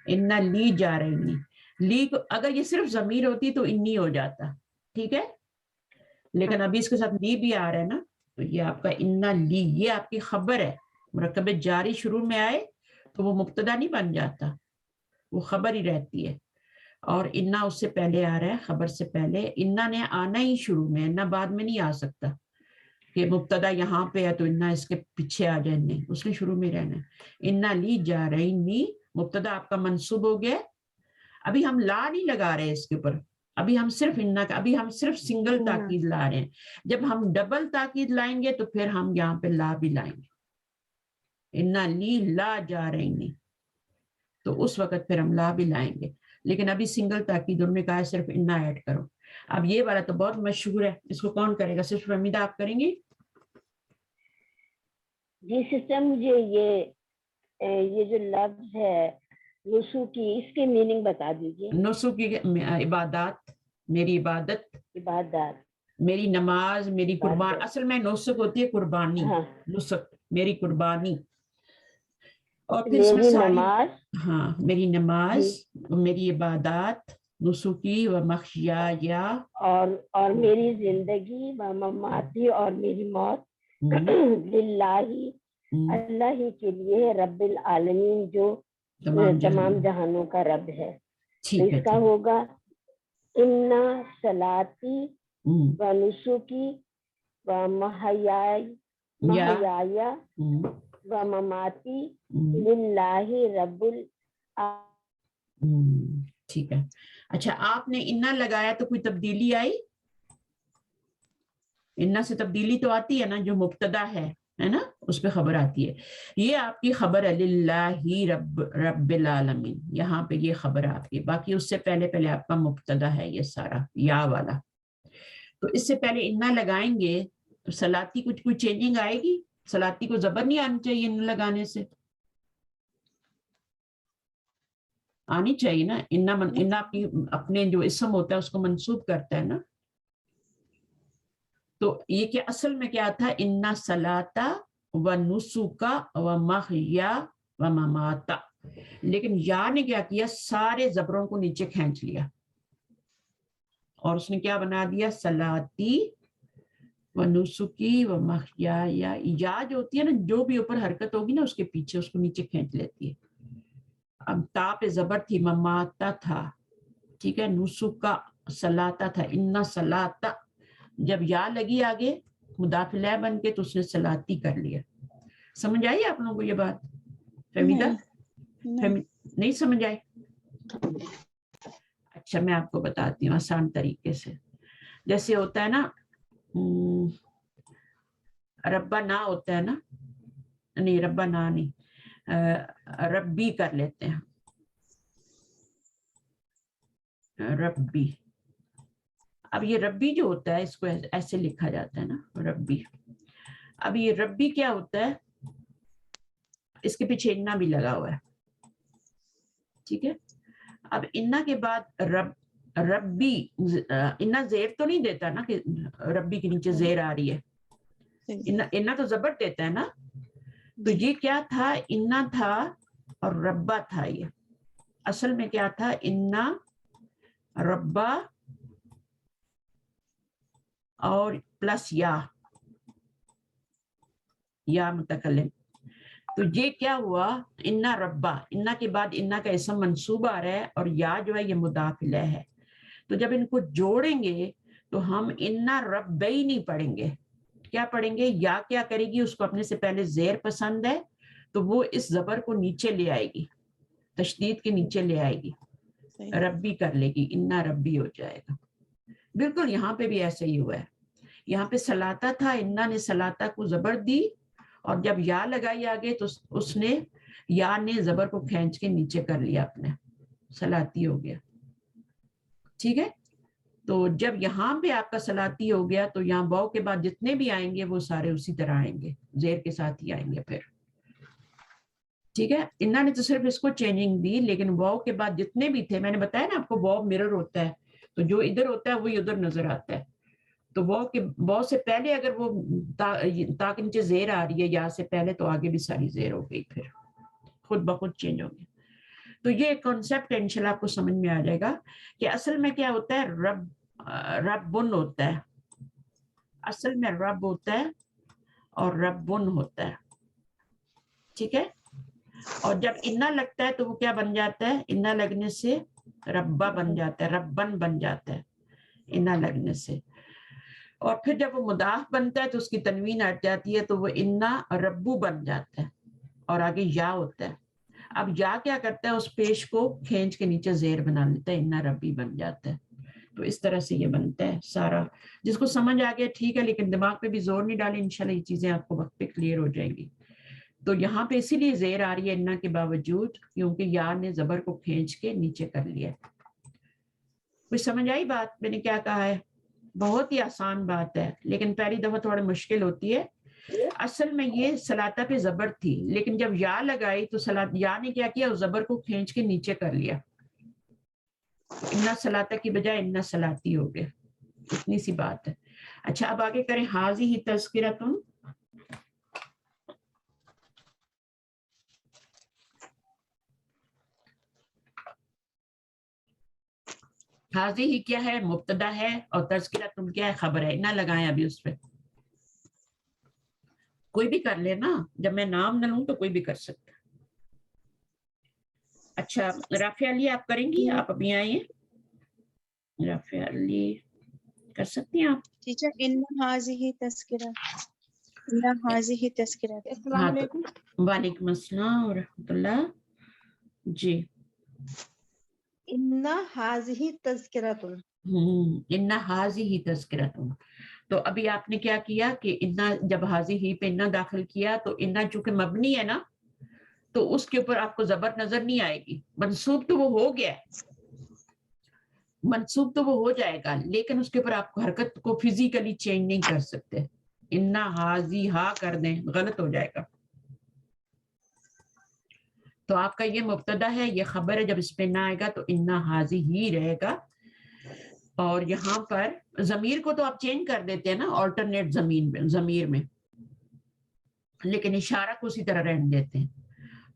Speaker 1: انا لی جارینی. لی کو اگر یہ صرف ضمیر ہوتی تو انی ہو جاتا. ٹھیک ہے, لیکن ابھی اس کے ساتھ لی بھی آ رہا ہے نا, تو یہ آپ کا انا لی, یہ آپ کی خبر ہے. مرکب جاری شروع میں آئے تو وہ مبتدا نہیں بن جاتا, وہ خبر ہی رہتی ہے. اور انا اس سے پہلے آ رہا ہے, خبر سے پہلے. انا نے آنا ہی شروع میں, انا بعد میں نہیں آ سکتا کہ مبتدا یہاں پہ ہے تو انا اس کے پیچھے آ جائے, نہیں, اس نے شروع میں رہنا ہے. انا لی جارینی, مبتدا آپ کا منصوب ہو گیا. ابھی ہم لا نہیں لگا رہے اس کے اوپر, ابھی ہم صرف انا کا, ابھی ہم صرف سنگل تاکید لا رہے ہیں. جب ہم ڈبل تاکید لائیں گے تو پھر ہم یہاں پہ لا بھی لائیں گے. انا لی لا جارینی, تو اس وقت پھر ہم لا بھی لائیں گے. لیکن ابھی سنگل تاکید انہوں نے کہا صرف انا ایڈ کرو. اب یہ والا تو بہت مشہور ہے, اس کو کون کرے گا؟ صرف فہمیدہ آپ کریں گی؟
Speaker 2: جی سسٹر, مجھے یہ جو لفظ ہے نسو کی, اس کے میننگ بتا دیجیے.
Speaker 1: نسو کی عبادات, میری عبادت, میری نماز, میری قربان. اصل میں نسک ہوتی ہے قربانی, نسک میری قربانی. اور پھر اس میں ساری, ہاں میری نماز, میری عبادات, नुसुकी व मखयाया,
Speaker 2: और मेरी जिंदगी व ममाती और मेरी मौत लिल्लाही अल्लाह ही के लिए, रब्बिल आलमीन जो तमाम जहानों का रब है। तो इसका होगा इन्ना सलाती व नुसुकी व महयाया व ममाती लिल्लाही रब्बिल।
Speaker 1: ठीक है। अच्छा, आपने इन्ना लगाया तो कोई तब्दीली आई? इन्ना से तब्दीली तो आती है ना, जो मुब्तदा है ना, उस पे खबर आती है। ये आपकी खबर है लिल्लाही रब्बिल आलमीन, यहाँ पे ये खबर आपकी। बाकी उससे पहले पहले आपका मुब्तदा है ये सारा या वाला। तो इससे पहले इन्ना लगाएंगे तो सलाती कुछ कोई चेंजिंग आएगी? सलाती को जबर नहीं आनी चाहिए इन्ना लगाने से, आनी चाहिए ना। इन्ना अपने जो इसम होता है उसको मंसूब करता है ना। तो ये क्या असल में क्या था? इन्ना सलाता व नुसुका व महया व ममाता। लेकिन या ने क्या किया? सारे जबरों को नीचे खींच लिया और उसने क्या बना दिया? सलाती व नुसुकी व महया। या जो होती है ना, जो भी ऊपर हरकत होगी ना उसके पीछे उसको नीचे खींच लेती है। अब ता पे जबर थी, ममाता था, ठीक है, नुसुका सलाता था, इन्ना सलाता। जब या लगी आगे मुदाफिला बन के तो उसने सलाती कर लिया। समझ आई आप लोगों को ये बात? फहमीदा? नहीं समझ आई? अच्छा, मैं आपको बताती हूँ आसान तरीके से। जैसे होता है ना, रब्बा ना होता है ना, नहीं रब्बा ना नहीं, रब्बी कर लेते हैं, रब्बी। अब ये रब्बी जो होता है इसको ऐसे लिखा जाता है ना, रब्बी। अब ये रब्बी क्या होता है? इसके पीछे इन्ना भी लगा हुआ है, ठीक है। अब इन्ना के बाद रब्बी, इन्ना जेर तो नहीं देता ना कि रब्बी के नीचे जेर आ रही है। इन्ना तो जबर देता है ना। तो ये क्या था? इन्ना था और रब्बा था। ये असल में क्या था? इन्ना रब्बा और प्लस या मुतकल्लिम। तो ये क्या हुआ? इन्ना रब्बा, इन्ना के बाद इन्ना का इसम मंसूब आ रहा है और या जो है ये मुदाफिला है। तो जब इनको जोड़ेंगे तो हम इन्ना रब्बई नहीं पढ़ेंगे। क्या पढ़ेंगे? या क्या करेगी? उसको अपने से पहले जेर पसंद है तो वो इस जबर को नीचे ले आएगी, तशदीद के नीचे ले आएगी, रब्बी कर लेगी, इन्ना रब्बी हो जाएगा। बिल्कुल यहाँ पे भी ऐसे ही हुआ है। यहाँ पे सलाता था, इन्ना ने सलाता को जबर दी और जब या लगाई आगे तो उसने या ने जबर को खींच के नीचे कर लिया, अपने सलाती हो गया, ठीक है। तो जब यहाँ पे आपका सलाती हो गया तो यहाँ वाव के बाद जितने भी आएंगे वो सारे उसी तरह आएंगे, जेर के साथ ही आएंगे फिर, ठीक है। इन्ना ने तो सिर्फ इसको चेंजिंग दी, लेकिन वाव के बाद जितने भी थे, मैंने बताया ना आपको वाव मिरर होता है, तो जो इधर होता है वही उधर नजर आता है। तो वाव से पहले अगर वो ता के नीचे जेर आ रही है या से पहले, तो आगे भी सारी जेर हो गई, फिर खुद ब खुद चेंज हो गया। तो ये कॉन्सेप्ट इंशाल्लाह आपको समझ में आ जाएगा कि असल में क्या होता है। रब्बुन होता है, असल में रब होता है और रब्बुन होता है, ठीक है। और जब इन्ना लगता है तो वो क्या बन जाता है? इन्ना लगने से रब्बा बन जाता है, रब्बन बन जाता है इन्ना लगने से। और फिर जब वो मुदाफ बनता है तो उसकी तनवीन हट जाती है तो वो इन्ना रब्बू बन जाता है और आगे या होता है। अब या क्या करता है? उस पेश को खींच के नीचे जेर बना लेता है, इन्ना रब्बी बन जाता है। तो इस तरह से ये बनता है सारा। जिसको समझ आ गया ठीक है, लेकिन दिमाग पे भी जोर नहीं डाले, इंशाल्लाह ये चीजें आपको वक्त पे क्लियर हो जाएंगी। तो यहाँ पे इसीलिए जेर आ रही है इन्ना के बावजूद, क्योंकि या ने जबर को खींच के नीचे कर लिया। कुछ समझ आई बात मैंने क्या कहा है? बहुत ही आसान बात है, लेकिन पहली दफा थोड़ी मुश्किल होती है। असल में ये सलाता पे जबर थी, लेकिन जब या लगाई तो या ने क्या किया? उस जबर को खींच के नीचे कर लिया, इन्ना सलाता की बजाय इन्ना सलाती हो गया। इतनी सी बात है। अच्छा, अब आगे करें। हाजी ही तज़किरतुन, حاضی ہی کیا ہے؟ مبتدا ہے، اور تذکرۃ کیا ہے؟ خبر ہے. نہ لگائیں ابھی اس پہ، کوئی بھی کر لے نا، جب میں نام نہ لوں تو کوئی بھی کر سکتا. اچھا رافعہ علی آپ کریں گی؟ آپ ابھی آئیے. رافعہ علی کر سکتی ہیں آپ؟
Speaker 3: ٹیچر ان حاضہ تذکرہ، ان حاضہ تذکرہ.
Speaker 4: السلام علیکم.
Speaker 1: وعلیکم السلام ورحمۃ اللہ. جی
Speaker 4: ان حاضہ تذکرۃ.
Speaker 1: ان حاضہ تذکرۃ. تو ابھی آپ نے کیا کیا کہ انا، جب حاضی ہی پہ انا داخل کیا تو انا چونکہ مبنی ہے نا، تو اس کے اوپر آپ کو زبر نظر نہیں آئے گی. منصوب تو وہ ہو گیا، منصوب تو وہ ہو جائے گا، لیکن اس کے اوپر آپ کو حرکت کو فزیکلی چینج نہیں کر سکتے. انا حاضی ہا کر دیں، غلط ہو جائے گا. تو آپ کا یہ مبتدا ہے، یہ خبر ہے، جب اس پہ نہ آئے گا تو انا حاضی ہی رہے گا. اور یہاں پر ضمیر کو تو آپ چینج کر دیتے ہیں نا آلٹرنیٹ ضمیر میں، لیکن اشارہ کو اسی طرح رہنے دیتے ہیں.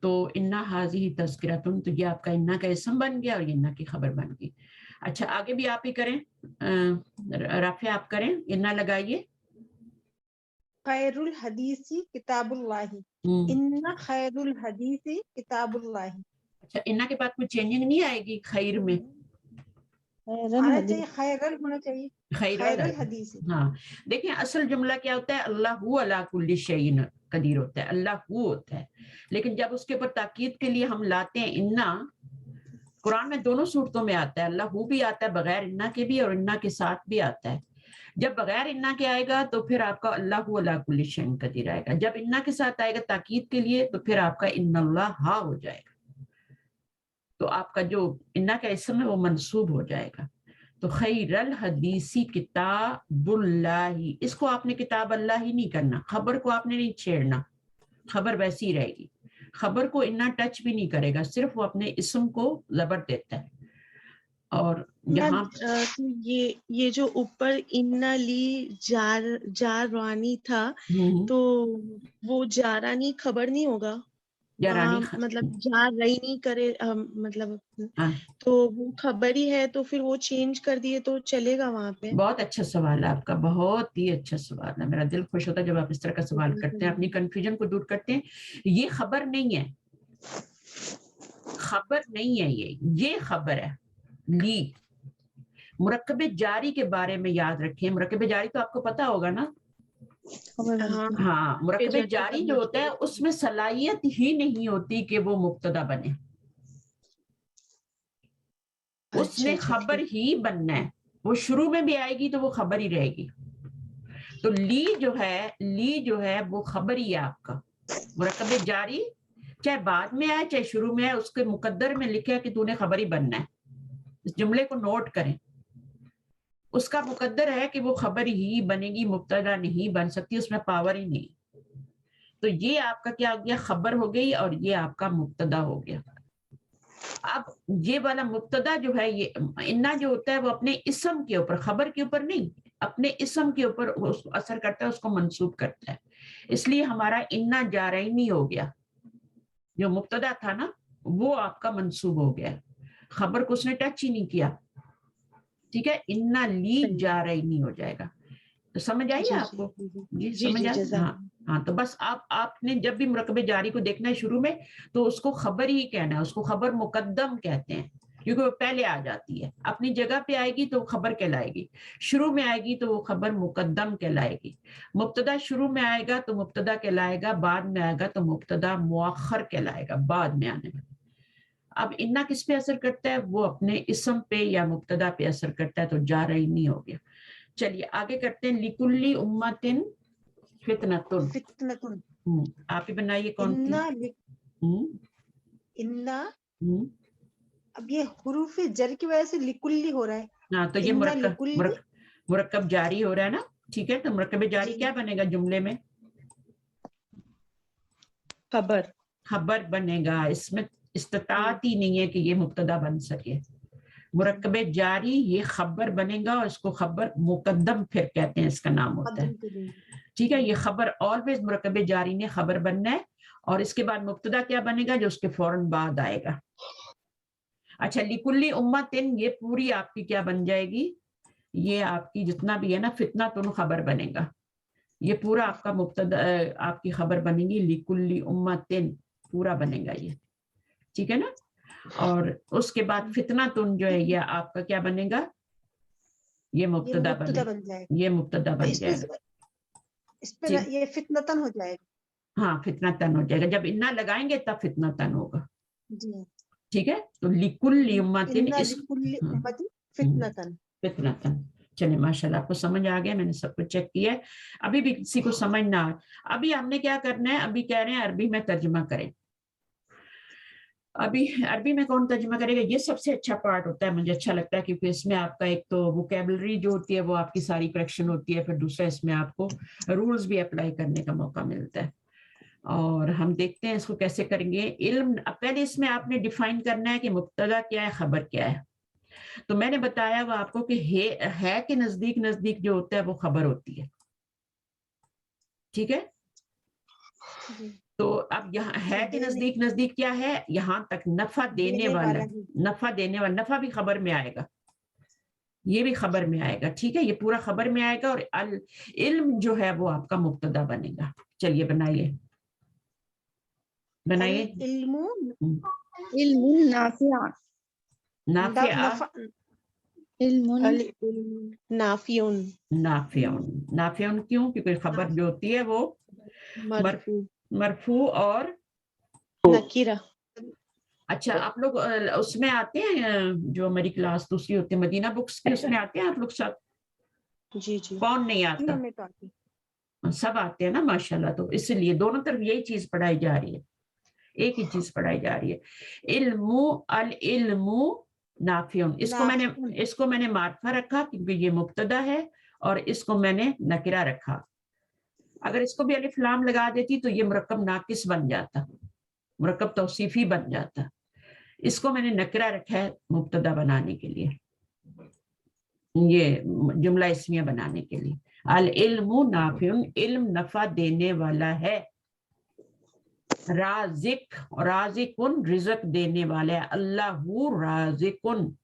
Speaker 1: تو انا حاضی تذکرۃ، تو یہ آپ کا انا کا اسم بن گیا اور یہ انا کی خبر بن گئی. اچھا آگے بھی آپ ہی کریں، رافع آپ کریں، انا لگائیے.
Speaker 4: خیر الحدیث کتاب اللہ. ان خیر الحدیث کتاب اللہ.
Speaker 1: اچھا انا کے بعد کوئی چینجنگ نہیں آئے گی خیر میں؟
Speaker 4: آنا چاہیے، خیر ہونا چاہیے،
Speaker 1: خیر
Speaker 4: خیر الحدیث.
Speaker 1: ہاں دیکھیں اصل جملہ کیا ہوتا ہے؟ اللہ علی کل شیء قدیر ہوتا ہے، اللہ ہوتا ہے. لیکن جب اس کے اوپر تاکید کے لیے ہم لاتے ہیں انا، قرآن میں دونوں صورتوں میں آتا ہے، اللہ بھی آتا ہے بغیر انا کے بھی، اور انا کے ساتھ بھی آتا ہے. جب بغیر انا کے آئے گا تو پھر آپ کا اللہ علی کل شیء قدیر آئے گا. جب انا کے ساتھ آئے گا تاکید کے لیے تو پھر آپ کا ان اللہ ہا ہو جائے گا. تو آپ کا جو انا کا اسم ہے وہ منصوب ہو جائے گا. تو خیر الحدیثی کتاب اللہ، اس کو آپ نے کتاب اللہ ہی نہیں کرنا، خبر کو آپ نے نہیں چھیڑنا، خبر ویسی رہے گی. خبر کو انا ٹچ بھی نہیں کرے گا، صرف وہ اپنے اسم کو زبر دیتا ہے. اور یہاں
Speaker 4: یہ جو اوپر انا لی جارانی تھا، تو وہ جارانی خبر نہیں ہوگا؟ مطلب جار رہی نہیں کرے، مطلب تو وہ خبر ہی ہے، تو پھر وہ چینج کر دیے تو چلے گا وہاں پہ؟
Speaker 1: بہت اچھا سوال ہے آپ کا، بہت ہی اچھا سوال ہے. میرا دل خوش ہوتا ہے جب آپ اس طرح کا سوال کرتے ہیں، اپنی کنفیوژن کو دور کرتے ہیں. یہ خبر نہیں ہے، خبر نہیں ہے، یہ خبر ہے. لی مرکب جاری کے بارے میں یاد رکھیں. مرکب جاری تو آپ کو پتا ہوگا نا؟ ہاں مرکب جاری جو ہوتا ہے اس میں صلاحیت ہی نہیں ہوتی کہ وہ مبتدا بنے، اس نے خبر ہی بننا ہے. وہ شروع میں بھی آئے گی تو وہ خبر ہی رہے گی. تو لی جو ہے وہ خبر ہی ہے آپ کا. مرکب جاری چاہے بعد میں آئے چاہے شروع میں آئے، اس کے مقدر میں لکھا کہ تو نے خبر ہی بننا ہے. اس جملے کو نوٹ کریں، اس کا مقدر ہے کہ وہ خبر ہی بنے گی، مبتدا نہیں بن سکتی، اس میں پاور ہی نہیں. تو یہ آپ کا کیا ہو گیا؟ خبر ہو گئی، اور یہ آپ کا مبتدا ہو گیا. اب یہ والا مبتدا جو ہے، یہ انا جو ہوتا ہے وہ اپنے اسم کے اوپر، خبر کے اوپر نہیں، اپنے اسم کے اوپر اثر کرتا ہے، اس کو منسوب کرتا ہے. اس لیے ہمارا انا جارینی ہو گیا. جو مبتدا تھا نا وہ آپ کا منسوب ہو گیا، خبر کو اس نے ٹچ ہی نہیں کیا. ٹھیک ہے، انا لی جارینی ہو جائے گا. تو سمجھ آئیے آپ کو؟ جی سمجھ آئے. ہاں تو بس آپ نے جب بھی مرکب جاری کو دیکھنا ہے شروع میں تو اس کو خبر ہی کہنا ہے، اس کو خبر مقدم کہتے ہیں، کیونکہ وہ پہلے آ جاتی ہے. اپنی جگہ پہ آئے گی تو خبر کہلائے گی، شروع میں آئے گی تو وہ خبر مقدم کہلائے گی. مبتدا شروع میں آئے گا تو مبتدا کہلائے گا، بعد میں آئے گا تو مبتدا مؤخر کہلائے گا، بعد میں آنے میں. اب انا کس پہ اثر کرتا ہے؟ وہ اپنے اسم پہ یا مبتدا پہ اثر کرتا ہے، تو جارینی ہو گیا. چلیے آگے کرتے ہیں. لکلی امتن فتنۃ. آپ ہی بنائیے کون
Speaker 4: انا. اب یہ حروف جر کی وجہ سے لکلی ہو رہا ہے.
Speaker 1: ہاں تو یہ مرکب جاری ہو رہا ہے نا. ٹھیک ہے، تو مرکب جاری کیا بنے گا جملے میں؟ خبر بنے گا. اس میں استطاعت ہی نہیں ہے کہ یہ مبتدا بن سکے. مرکب جاری یہ خبر بنے گا، اور اس کو خبر مقدم پھر کہتے ہیں، اس کا نام ہوتا ہے. ٹھیک ہے، یہ خبر آلویز مرکب جاری نے خبر بننا ہے، اور اس کے بعد مبتدا کیا بنے گا؟ جو اس کے فوراً بعد آئے گا. अच्छा, लिकुल्ली उम्मतिन ये पूरी आपकी क्या बन जाएगी, ये आपकी जितना भी है ना फितना तुन खबर बनेगा, ये पूरा आपका मुब्तदा आपकी खबर बनेगी, लिकुल्ली उम्मतिन पूरा बनेगा ये, ठीक है ना। और उसके बाद फितना तुन जो है ये आपका क्या बनेगा, ये मुब्तदा
Speaker 3: बन जाएगा,
Speaker 1: ये मुब्तदा बन जाएगा,
Speaker 3: इस पे ये फितनतन हो जाएगा।
Speaker 1: हाँ फितनतन हो जाएगा, जब इन्ना लगाएंगे तब फितनतन होगा
Speaker 3: जी,
Speaker 1: ठीक है। तो लिकुल्ली उम्मतिन
Speaker 3: इन्ना
Speaker 1: इस
Speaker 3: लिकुल्ली
Speaker 1: हाँ,
Speaker 3: उम्मतिन फितनतन।
Speaker 1: फितनतन। चलिए माशाल्लाह आपको समझ आ गया, मैंने सब कुछ चेक किया है। अभी भी किसी को समझ ना आए, अभी हमने क्या करना है, अभी कह रहे हैं अरबी में तर्जुमा करें। अभी अरबी में कौन तर्जुमा करेगा, ये सबसे अच्छा पार्ट होता है, मुझे अच्छा लगता है, क्योंकि इसमें आपका एक तो वोकेबलरी जो होती है वो आपकी सारी करेक्शन होती है, फिर दूसरा इसमें आपको रूल्स भी अप्लाई करने का मौका मिलता है। और हम देखते हैं इसको कैसे करेंगे। इल्म, पहले इसमें आपने डिफाइन करना है कि मुब्तदा क्या है, खबर क्या है। तो मैंने बताया वो आपको कि है के नजदीक नजदीक जो होता है वो खबर होती है, ठीक है। तो अब यहाँ है के नजदीक नजदीक क्या है, यहाँ तक नफा देने वाला, नफा देने वाला, नफा भी खबर में आएगा, ये भी खबर में आएगा, ठीक है, ये पूरा खबर में आएगा। और अल इल्म जो है वो आपका मुब्तदा बनेगा। चलिए बनाइए बनाइए।
Speaker 4: इल्मुन नाफिया,
Speaker 1: नाफिया,
Speaker 4: नाफियुन,
Speaker 1: नाफियुन क्यों, क्योंकि खबर जो होती है वो मरफू और
Speaker 4: नकीरा।
Speaker 1: अच्छा, आप लोग उसमें आते हैं, जो हमारी क्लास दूसरी होती है मदीना बुक्स की, उसमें आते हैं आप लोग सब?
Speaker 4: जी जी,
Speaker 1: कौन नहीं आता? सब आते हैं ना माशाल्लाह। तो इसलिए दोनों तरफ यही चीज पढ़ाई जा रही है, एक ही चीज पढ़ाई जा रही है। इल्मु, अल इल्मु नाफियुन, इसको मैंने मार्फा रखा क्योंकि ये मुब्तदा है, और इसको मैंने नकिरा रखा। अगर इसको भी अलिफ लाम लगा देती तो ये मुरक्कब नाकिस बन जाता, मुरक्कब तौसीफी बन जाता। इसको मैंने नकरा रखा है मुब्तदा बनाने के लिए, ये जुमला इस्मिया बनाने के लिए। अल इल्मु नाफियुन, इल्म नफा देने वाला है। राजिक, राजिकुन रिज़्क देने वाला है, अल्लाहु राजिकुन,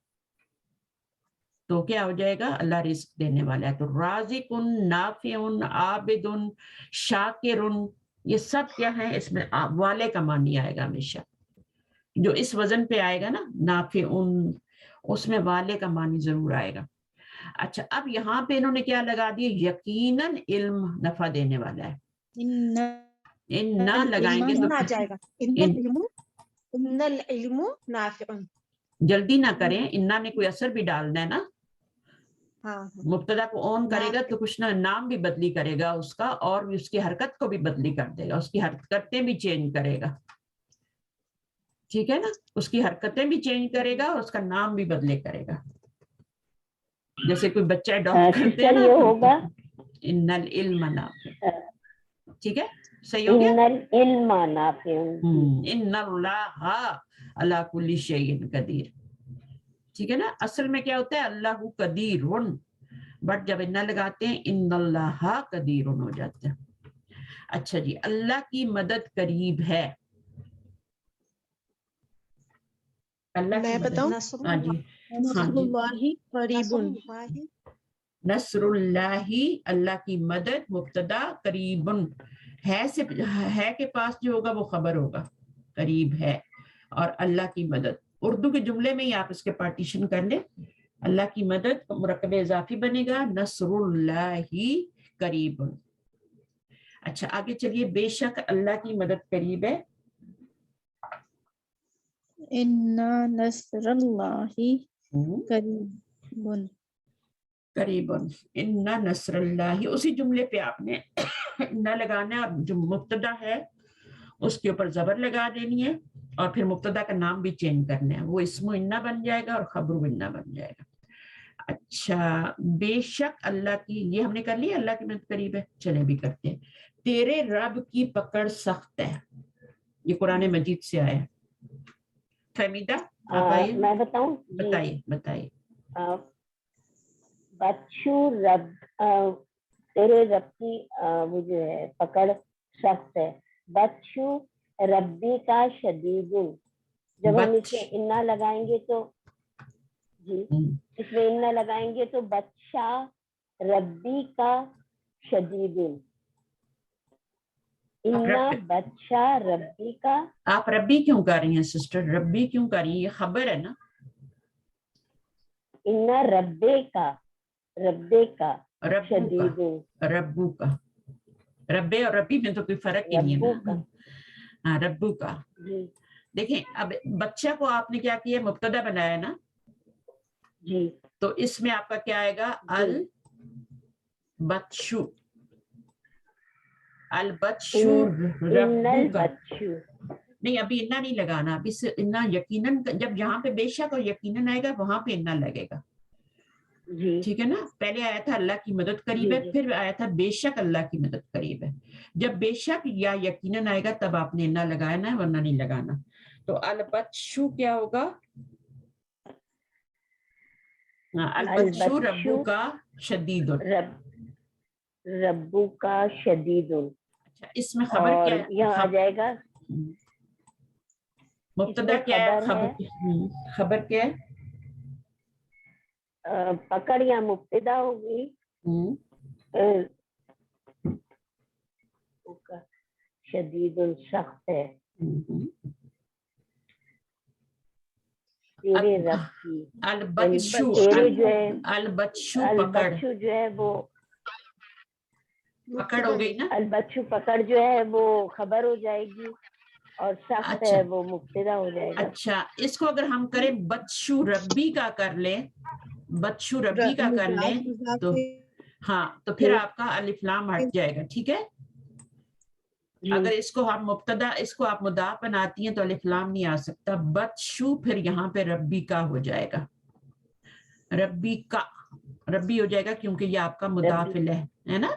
Speaker 1: तो क्या हो जाएगा, अल्लाह रिज़्क देने वाला है। तो राजिकुन, नाफियुन, आबिदुन, शाकिरुन, ये सब क्या है, इसमें वाले का मानी आएगा हमेशा। जो इस वजन पे आएगा ना नाफिउन, उसमें वाले का मानी जरूर आएगा। अच्छा, अब यहाँ पे इन्होंने क्या लगा दिया, यकीनन इल्म नफा देने वाला है। इन्ना लगाएंगे तो
Speaker 3: आ जाएगा, इन्नल इल्मु नाफिउन।
Speaker 1: जल्दी ना करें, इन्ना ने कोई असर भी डालना है ना।
Speaker 3: हाँ,
Speaker 1: मुब्तदा को ऑन करेगा तो कुछ ना नाम भी बदली करेगा उसका, और भी उसकी हरकत को भी बदली कर देगा, उसकी हरकतें भी चेंज करेगा, ठीक है ना, उसकी हरकतें भी चेंज करेगा और उसका नाम भी बदले करेगा। जैसे कोई बच्चा अडॉप्ट करते हैं ना,
Speaker 2: ये होगा
Speaker 1: इन्नल इल्म नाफियुन, ठीक है, सही हो गया।
Speaker 2: इन्नल इल्म नाफियुन,
Speaker 1: इन्नल्लाहा अला कुल्ली शैइन कदीर, ठीक है ना। असल में क्या होता है, अल्लाहु कदीरुन, बट जब इन्ना लगाते हैं इन्नल्लाहा कदीरुन हो जाता है। अच्छा जी, अल्लाह की मदद करीब है। अल्लाह
Speaker 4: मैं
Speaker 1: की
Speaker 4: बताऊं?
Speaker 1: मदद, हाँ जी,
Speaker 4: नसरुल्लाहि करीबुन,
Speaker 1: नसरुल्लाही, अल्लाह की मदद, मुब्तदा, करीबुन है से है के पास जो होगा वो खबर होगा, करीब है, और अल्लाह की मदद। उर्दू के जुमले में ही आप इसके पार्टीशन कर ले, अल्लाह की मदद मुरक्कब इजाफी बनेगा, नसरुल्लाही करीबुन। अच्छा आगे चलिए, बेशक अल्लाह की मदद करीब है।
Speaker 4: इन्ना नसरुल्लाहि करीबुन,
Speaker 1: करीबन, इन्ना नसरुल्लाही, उसी जुमले पे आपने इन्ना लगाना है, और जो मुब्तदा है उसके ऊपर जबर लगा देनी है, और फिर मुब्तदा का नाम भी चेंज करना है, वो इस्मु इन्ना बन जाएगा और खबरू इन्ना बन जाएगा। अच्छा, बेशक अल्लाह की, ये हमने कर लिया, अल्लाह की मदद करीब है। चले भी करते हैं। तेरे रब की पकड़ सख्त है, ये कुरान मजीद से आया है। फहमीदा, आप आइए,
Speaker 2: मैं बताऊं?
Speaker 1: बताइए बताइए।
Speaker 2: बच्चू रब, तेरे रब की वो जो है पकड़ सख्त है। बच्चू रब्बी का शदीदुल, جب ہم اس میں انا لگائیں گے تو جی اس میں انا لگائیں گے تو بچہ ربی کا شدید، انا بچہ ربی کا.
Speaker 1: آپ ربی کیوں کر رہی ہیں سسٹر؟ ربی کیوں کر رہی ہیں؟ یہ خبر ہے نا.
Speaker 2: انا ربے کا شدید،
Speaker 1: ربو کا. ربے اور ربی میں تو کوئی فرق ہی نہیں ہے نا. ہاں ربو کا. دیکھیں اب بچہ کو آپ نے کیا کیا؟ مبتدا بنایا نا
Speaker 2: جی. تو
Speaker 1: اس میں آپ کا کیا آئے گا؟ البچو. البچو ربو کا. نہیں ابھی انا نہیں لگانا، ابھی سے انا یقیناً، جب یہاں پہ بے شک اور یقیناً آئے گا وہاں پہ انا لگے گا. ٹھیک ہے نا. پہلے آیا تھا اللہ کی مدد قریب ہے، پھر آیا تھا بے شک اللہ کی مدد قریب ہے. جب بے شک یا یقیناً آئے گا تب آپ نے انا لگانا ہے، ورنہ نہیں لگانا. تو البچو کیا ہوگا؟ البچو ربو کا شدید.
Speaker 2: ربو کا شدید.
Speaker 1: اچھا اس میں خبر کیا ہے؟
Speaker 2: یہاں آ جائے گا
Speaker 1: مبتدا کیا ہے؟ خبر کیا ہے؟
Speaker 2: پکڑ یا مبتدا ہوگی. شدید سخت ہے. تیرے رب کی.
Speaker 1: البچو پکڑ
Speaker 2: جو ہے وہ
Speaker 1: پکڑ ہو گئی نا.
Speaker 2: البچو پکڑ جو ہے وہ خبر ہو جائے گی اور سخت ہے وہ مبتدا ہو جائے گا.
Speaker 1: اچھا اس کو اگر ہم کریں بچو ربی کا کر لیں، بچو ربی کا کر لیں تو ہاں تو پھر آپ کا الف لام ہٹ جائے گا. ٹھیک ہے. اگر اس کو ہم مبتدا، اس کو آپ مضاف بناتی ہیں تو الف لام نہیں آ سکتا. بچو پھر یہاں پہ ربی کا ہو جائے گا. ربی کا ربی ہو جائے گا کیونکہ یہ آپ کا مضاف ہے نا.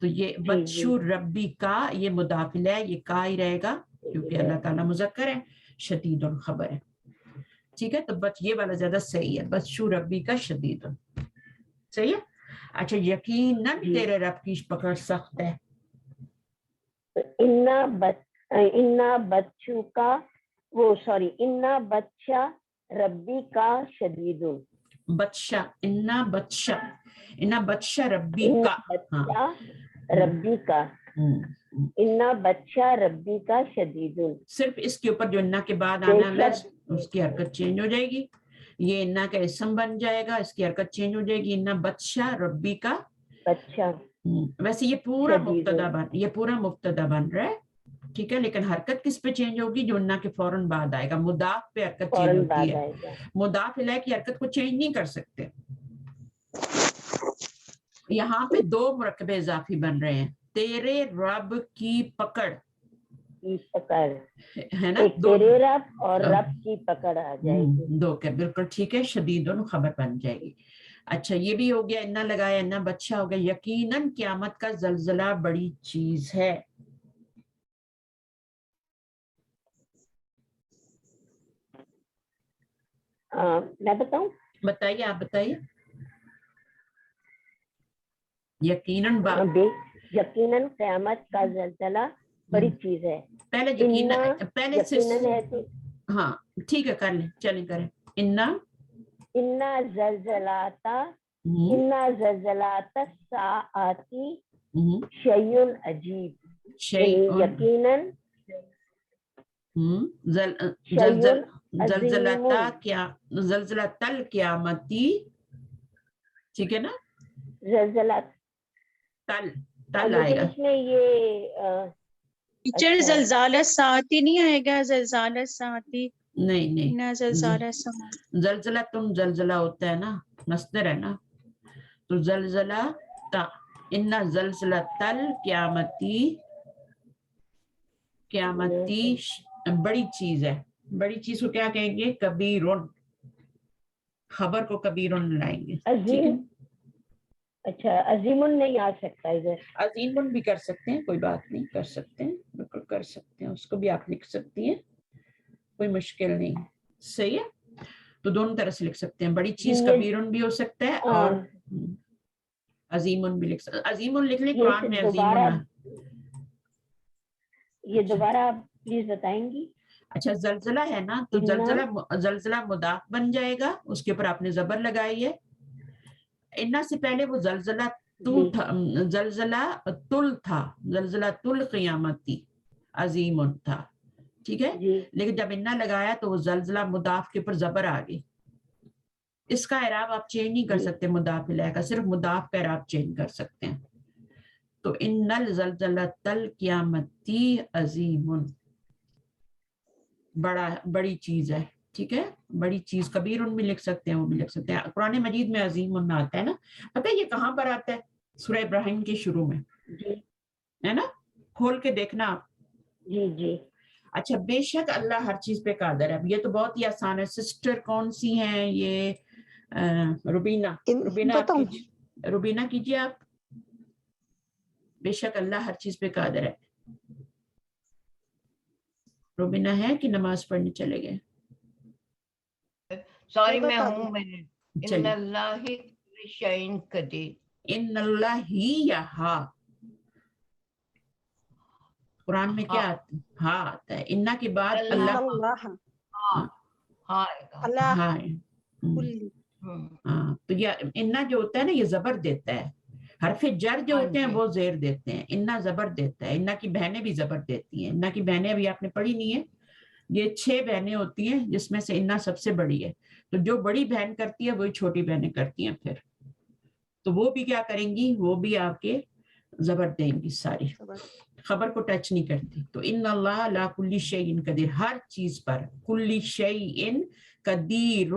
Speaker 1: تو یہ بچو ربی کا یہ مضاف ہے، یہ کا ہی رہے گا کیونکہ اللہ تعالیٰ مذکر ہے، شدید خبر ہے. ٹھیک ہے. تو یہ والا زیادہ صحیح ہے، بچو ربی کا شدید صحیح ہے. اچھا یقیناً تیرے رب کی پکڑ سخت ہے.
Speaker 2: انا بچو کا انا بچہ ربی کا شدید.
Speaker 1: بچہ انا بچہ ربی کا.
Speaker 2: ربی کا. انا بچہ ربی کا شدید.
Speaker 1: صرف اس کے اوپر جو انا کے بعد آنا ہے اس کی حرکت چینج ہو جائے گی. یہ انا کا اسم بن جائے گا، اس کی حرکت چینج ہو جائے گی. انا بچہ ربی کا بچہ. ویسے یہ پورا مبتدا بن رہا ہے. ٹھیک ہے. لیکن حرکت کس پہ چینج ہوگی؟ جو انا کے فوراً بعد آئے گا. مضاف پہ حرکت چینج ہوتی ہے. مضاف الیہ کی حرکت کو چینج نہیں کر سکتے. یہاں پہ دو مرکبے اضافی بن رہے ہیں. تیرے رب کی پکڑ ہے نا.
Speaker 2: تیرے رب اور رب کی پکڑ آ جائے گی.
Speaker 1: دو کے بالکل ٹھیک ہے. شدید خبر بن جائے گی. اچھا یہ بھی ہو گیا، انا لگایا، انا بچہ ہو گیا. یقیناً قیامت کا زلزلہ بڑی چیز ہے.
Speaker 2: میں بتاؤں؟
Speaker 1: بتائیے، آپ بتائیے. یقیناً
Speaker 2: قیامت کا زلزلہ بڑی چیز ہے.
Speaker 1: پہلے پہلے سے ہاں ٹھیک ہے کر لیں، چلیں کریں. انا
Speaker 2: زلزلات الساعۃ شیء عجیب. یقیناً
Speaker 1: زلزلۃ القیامتی. ٹھیک ہے نا.
Speaker 2: زلزلہ
Speaker 1: تل آئے گا.
Speaker 2: اس میں یہ
Speaker 3: ٹیچر زلزال الساعتی نہیں آئے گا؟ زلزال الساعتی
Speaker 1: نہیں
Speaker 3: زلزلہ
Speaker 1: تم زلزلہ ہوتا ہے نا، مصدر ہے نا. تو زلزلہ ان زلزلۃ القیامتی بڑی چیز ہے. بڑی چیز کو کیا کہیں گے؟ کبیرن. خبر کو کبیرن لائیں گے. ٹھیک ہے.
Speaker 2: اچھا عظیم نہیں آ سکتا ادھر؟
Speaker 1: عظیم بھی کر سکتے ہیں، کوئی بات نہیں، کر سکتے ہیں، بالکل کر سکتے ہیں. اس کو بھی آپ لکھ سکتی ہیں، کوئی مشکل نہیں. صحیح ہے. تو دونوں طرح سے لکھ سکتے ہیں. بڑی چیز کبیرن بھی ہو سکتا ہے اور عظیم بھی لکھ سکتے. عظیم لکھ لیں، قرآن میں عظیم.
Speaker 2: یہ دوبارہ آپ پلیز بتائیں گی.
Speaker 1: اچھا زلزلہ ہے نا, تو زلزلہ مضاف بن جائے گا, اس کے اوپر آپ نے زبر لگائی ہے. انا سے پہلے وہ زلزلہ تل تھا, زلزلہ تل قیامت تھی, عظیم تھا, ٹھیک ہے. لیکن جب انا لگایا تو وہ زلزلہ مضاف کے اوپر زبر آ گئی. اس کا اعراب آپ چینج نہیں کر سکتے مضاف الیہ کا, صرف مضاف کا اعراب چینج کر سکتے ہیں. تو ان الزلزلۃ القیامۃ عظیم, بڑی چیز ہے, ٹھیک ہے, بڑی چیز. کبیر ان بھی لکھ سکتے ہیں, وہ بھی لکھ سکتے ہیں. قرآن مجید میں عظیم ان آتا ہے نا, پتہ ہے یہ کہاں پر آتا ہے؟ سورہ ابراہیم کے شروع میں ہے نا, کھول کے دیکھنا آپ.
Speaker 2: جی.
Speaker 1: اچھا, بے شک اللہ ہر چیز پہ قادر ہے. یہ تو بہت ہی آسان ہے. سسٹر کون سی ہیں؟ یہ روبینہ کیجیے آپ. بے شک اللہ ہر چیز پہ قادر ہے. روبینہ ہے کہ نماز پڑھنے چلے گئے؟
Speaker 5: سوری میں ہوں. ان اللہ کل شیء قدیر.
Speaker 1: ان اللہ ہی یا ہا؟ قرآن میں کیا آتا ہے؟ ہا آتا ہے. انا کے بعد اللہ ہاں. تو یہ انا جو ہوتا ہے نا, یہ زبر دیتا ہے. حرف جر جو ہوتے ہیں وہ زیر دیتے ہیں. انا زبر دیتا ہے. انا کی بہنیں بھی زبر دیتی ہیں. انا کی بہنیں ابھی آپ نے پڑھی نہیں ہے. یہ 6 بہنیں ہوتی ہیں جس میں سے انا سب سے بڑی ہے. تو جو بڑی بہن کرتی ہے وہی چھوٹی بہنیں کرتی ہیں پھر. تو وہ بھی کیا کریں گی؟ وہ بھی آپ کے زبر دیں گی ساری, خبر کو ٹچ نہیں کرتی. تو ان اللہ علی کل شیء قدیر, ہر چیز پر. کل شیء قدیر,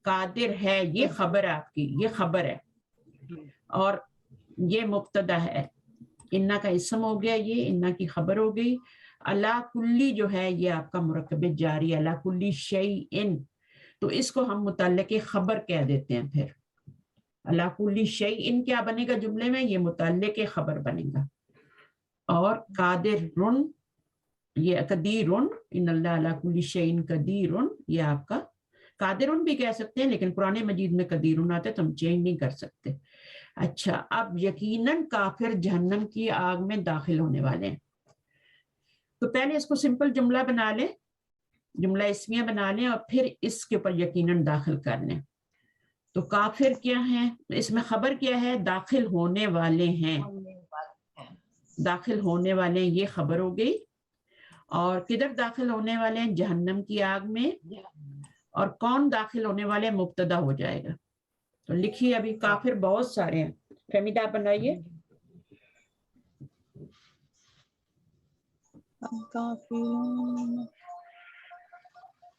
Speaker 1: قادر ہے. یہ خبر ہے آپ کی, یہ خبر ہے. اور یہ مبتدا ہے. انا کا اسم ہو گیا, یہ انا کی خبر ہو گئی. اللہ کلی جو ہے یہ آپ کا مرکب جاری. اللہ کلی شیء, تو اس کو ہم متعلق خبر کہہ دیتے ہیں. پھر اللہ کلی شیء کیا بنے گا جملے میں؟ یہ متعلق خبر بنے گا. اور قادر, یہ قدیر, ان اللہ علی کل شیء قدیر, یہ آپ کا قادر بھی کہہ سکتے ہیں, لیکن قرآن مجید میں قدیر آتا ہے تو ہم چینج نہیں کر سکتے. اچھا, اب یقیناً کافر جہنم کی آگ میں داخل ہونے والے ہیں. تو پہلے اس کو سمپل جملہ بنا لیں, جملہ اسمیہ بنا لیں, اور پھر اس کے اوپر یقیناً داخل کر لیں. تو کافر کیا ہیں؟ اس میں خبر کیا ہے؟ داخل ہونے والے ہیں. داخل ہونے والے ہیں, یہ خبر ہو گئی. اور کدھر داخل ہونے والے ہیں؟ جہنم کی آگ میں. اور کون داخل ہونے والے ہیں؟ مبتدا ہو جائے گا. تو لکھیے, ابھی کافر بہت سارے ہیں. فہمیدہ آپ بنائیے.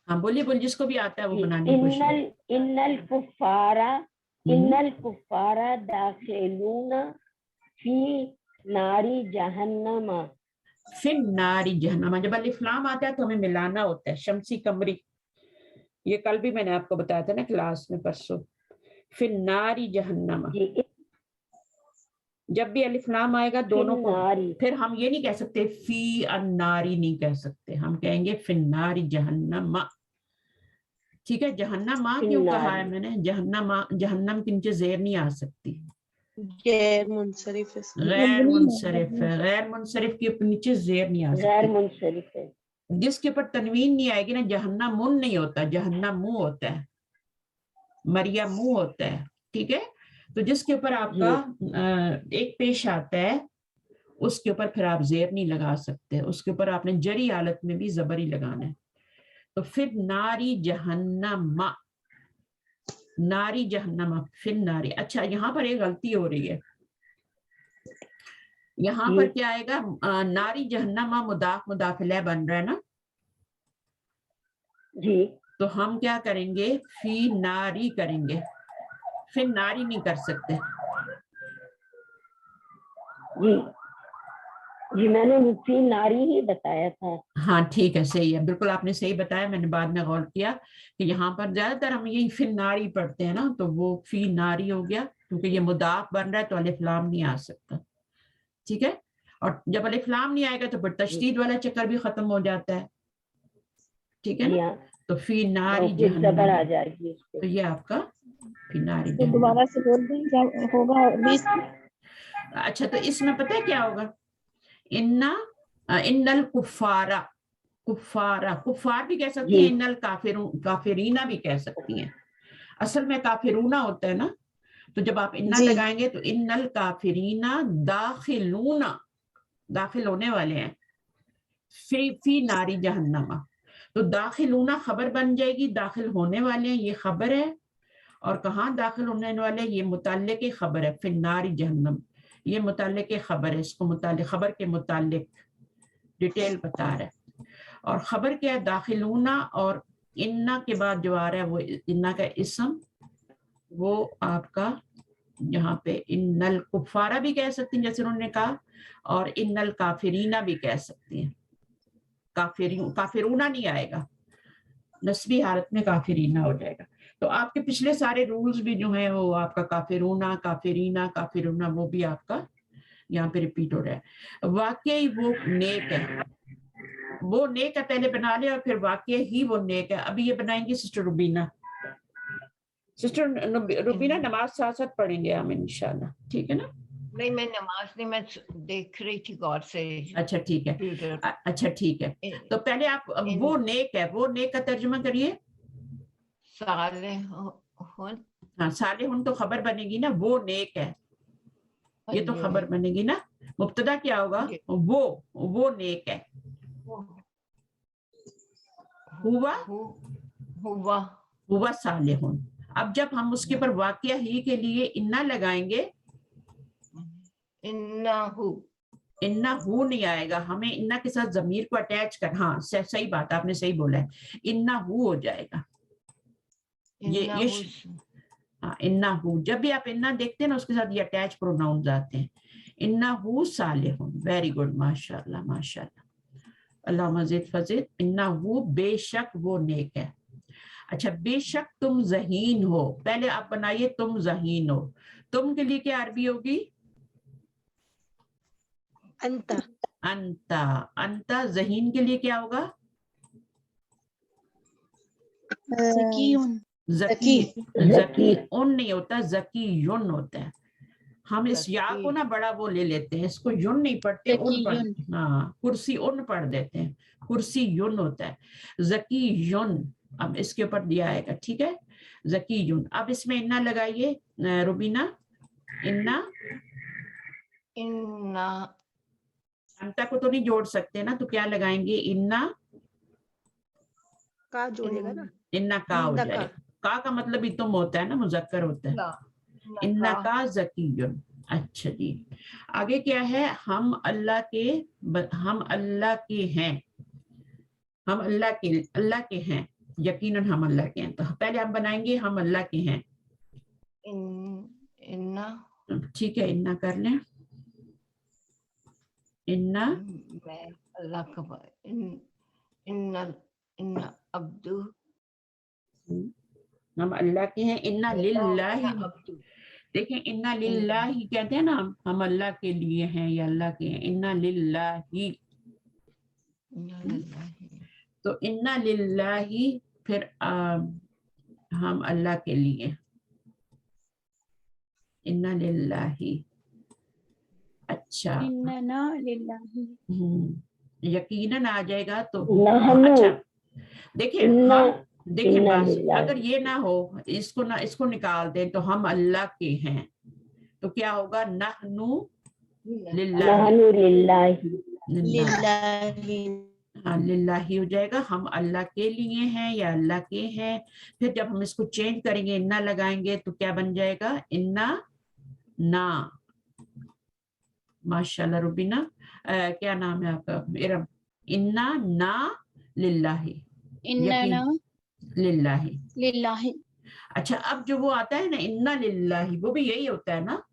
Speaker 1: ہاں بولیے, جس کو بھی آتا ہے وہ بنانے کی کوشش.
Speaker 2: ان الکفار داخلون فی ناری جہنم.
Speaker 1: فی ناری جہنم, جب الف لام آتا ہے تو ہمیں ملانا ہوتا ہے. شمسی قمری, یہ کل بھی میں نے آپ کو بتایا تھا نا کلاس میں پرسوں. فی ناری جہنم, جب بھی الف لام آئے گا دونوں کو, پھر ہم یہ نہیں کہہ سکتے فی الناری, نہیں کہہ سکتے, ہم کہیں گے فی الناری جہنم. ٹھیک ہے, جہنم کیوں کہا ہے میں نے؟ جہنم کے نیچے زیر نہیں آ سکتی,
Speaker 4: غیر منصرف.
Speaker 1: غیر منصرف ہے, غیر منصرف کے نیچے زیر نہیں آ سکتی.
Speaker 2: غیر منصرف ہے.
Speaker 1: جس کے اوپر تنوین نہیں آئے گی نا, جہنم من نہیں ہوتا, جہنم منہ ہوتا ہے, مریم منہ ہوتا ہے. ٹھیک ہے, تو جس کے اوپر آپ کا ایک پیش آتا ہے اس کے اوپر پھر آپ زیر نہیں لگا سکتے, اس کے اوپر آپ نے جری حالت میں بھی زبر ہی لگانا ہے. تو پھر ناری جہنم, ناری جہنم, پھر ناری. اچھا, یہاں پر ایک غلطی ہو رہی ہے. یہاں پر کیا آئے گا؟ ناری جہنم مضاف مضاف الیہ بن رہا ہے نا.
Speaker 2: جی,
Speaker 1: تو ہم کیا کریں گے؟ فی ناری کریں گے, پھر ناری نہیں کر سکتے.
Speaker 2: جی میں نے فی ناری ہی بتایا تھا.
Speaker 1: ہاں ٹھیک ہے, صحیح ہے, بالکل آپ نے صحیح بتایا. میں نے بعد میں غور کیا کہ یہاں پر زیادہ تر ہم یہی فی ناری پڑھتے ہیں نا, تو وہ فی ناری ہو گیا کیونکہ یہ مضاف بن رہا ہے تو الف لام نہیں آ سکتا. ٹھیک ہے, اور جب الف لام نہیں آئے گا تو پھر تشدید والا چکر بھی ختم ہو جاتا ہے. ٹھیک ہے نا, تو فی ناری جہنم
Speaker 2: آ جائے گی.
Speaker 1: تو یہ آپ کا فی ناری جہنم.
Speaker 4: دوبارہ سے بول دیں کیا ہوگا؟
Speaker 1: اچھا, تو اس میں پتہ ہے کیا ہوگا؟ ان الکفارا, कुफारा, कुफार भी कह सकती हैं, इन्नल काफिरीना भी कह सकती हैं। असल में काफिरूना होता है ना, तो जब आप इन्ना लगाएंगे तो इन्नल काफिरीना दाखिलूना, दाखिल होने वाले हैं, फी नारी जहन्नमा। तो दाखिलूना खबर बन जाएगी, दाखिल होने वाले हैं ये खबर है, और कहाँ दाखिल होने वाले, ये मुताल्लिक की खबर है, फी नारी जहन्नम, ये मुताल्लिक की खबर है, इसको मुताल्लिक, खबर के मुताल्लिक डिटेल बता रहा है। और खबर क्या है, दाखिलूना, और इन्ना के बाद जो आ रहा है वो इन्ना का इसम, वो आपका यहाँ पे इन्नल कुफारा भी कह सकती हैं जैसे उन्होंने कहा, और इन्नल काफिरीना भी कह सकती हैं। काफिरूना नहीं आएगा, नस्बी हालत में काफिरीना हो जाएगा। तो आपके पिछले सारे रूल्स भी जो हैं वो आपका काफिरूना, काफिरीना, काफिरूना, वो भी आपका यहाँ पे रिपीट हो रहा है। वाकई वो नेक है, वो नेक है, पहले बना ले और फिर वाकई ही वो नेक है। अभी ये बनाएंगे सिस्टर रुबीना। सिस्टर रुबीना नमाज साथ साथ पढ़ेंगे हम इंशाल्लाह, ठीक है ना?
Speaker 5: नहीं, मैं नमाज नहीं, मैं देख रही थी गौर से। अच्छा
Speaker 1: ठीक है, अच्छा ठीक है। तो पहले आप वो नेक है, वो नेक का तर्जुमा करिए।
Speaker 5: सालेहुन।
Speaker 1: हाँ, सालेहुन तो खबर बनेगी ना, वो नेक है, ये तो खबर बनेगी ना। मुब्तदा क्या होगा? वो नेक है। हुआ सालेहुन। अब जब हम उसके ऊपर वाक़या ही के लिए इन्ना लगाएंगे, इन्ना हु नहीं आएगा, हमें इन्ना के साथ जमीर को अटैच कर, हाँ सही बात, आपने सही बोला है, इन्ना हु हो जाएगा। हाँ, इन्ना हु, जब भी आप इन्ना देखते हैं ना उसके साथ ये अटैच प्रोनाउंस आते हैं। इन्ना हु सालेहुन, वेरी गुड, माशाल्लाह माशाल्लाह, अल्लाह मजीद फजीद। इन्ना हु, बेशक वो नेक है। अच्छा, बेशक तुम ज़हीन हो, पहले आप बनाइए तुम ज़हीन हो। तुम के लिए क्या अरबी होगी?
Speaker 2: अंता।
Speaker 1: अंता। अंता ज़हीन के लिए क्या होगा?
Speaker 3: ज़कीयुन।
Speaker 1: ज़की उन नहीं होता, ज़कीयुन होता है। हम इस या को ना बड़ा वो ले लेते हैं, इसको युन नहीं पढ़ते, उन पढ़ते। हाँ, कुर्सी उन पढ़ देते हैं, कुर्सी युन होता है, ज़कीयुन। अब इसके ऊपर दिया आएगा, ठीक है, ज़कीयुन। अब इसमें इन्ना लगाइए रुबीना, इन्ना। अंता को तो नहीं जोड़ सकते ना, तो क्या लगाएंगे? इन्ना
Speaker 2: का जोड़ेगा ना,
Speaker 1: इन्ना का हो जाएगा। का मतलब ही तुम होता है ना, मुज़क्कर होता है। इन्ना का ज़कीयुन। अच्छा जी, आगे क्या है? हम अल्लाह के हैं, हम अल्लाह के हैं, यकीनन हम अल्लाह के हैं। तो पहले हम बनाएंगे हम अल्लाह के हैं।
Speaker 5: इन्ना,
Speaker 1: ठीक है, इन्ना कर लें, इन्ना
Speaker 5: अल्लाह का, इन्ना अब्दु,
Speaker 1: हम अल्लाह के हैं। इन्ना लिल्लाही, देखें इन्ना लिल्लाही कहते हैं ना, हम अल्लाह के लिए हैं या अल्लाह के हैं। इन्ना लिल्लाही, तो इन्ना लिल्लाही, फिर हम अल्लाह के लिए, इन्ना लिल्लाही। अच्छा,
Speaker 3: इन्ना लिल्लाही,
Speaker 1: यकीनन आ जाएगा तो। अच्छा देखिए, देखिए बस अगर ये ना हो, इसको निकाल दें तो हम अल्लाह के हैं, तो क्या होगा? नहनु लिल्लाही, हाँ लिल्लाही हो जाएगा, हम अल्लाह के लिए हैं या अल्लाह के हैं। फिर जब हम इसको चेंज करेंगे, इन्ना लगाएंगे तो क्या बन जाएगा? इन्ना ना। माशाल्लाह रुबीना, क्या नाम है आपका? इरम। इन्ना ना लिल्लाही,
Speaker 3: इन्ना लिल्लाही।
Speaker 1: अच्छा, अब जो वो आता है ना इन्ना लिल्लाही, वो भी यही होता है ना,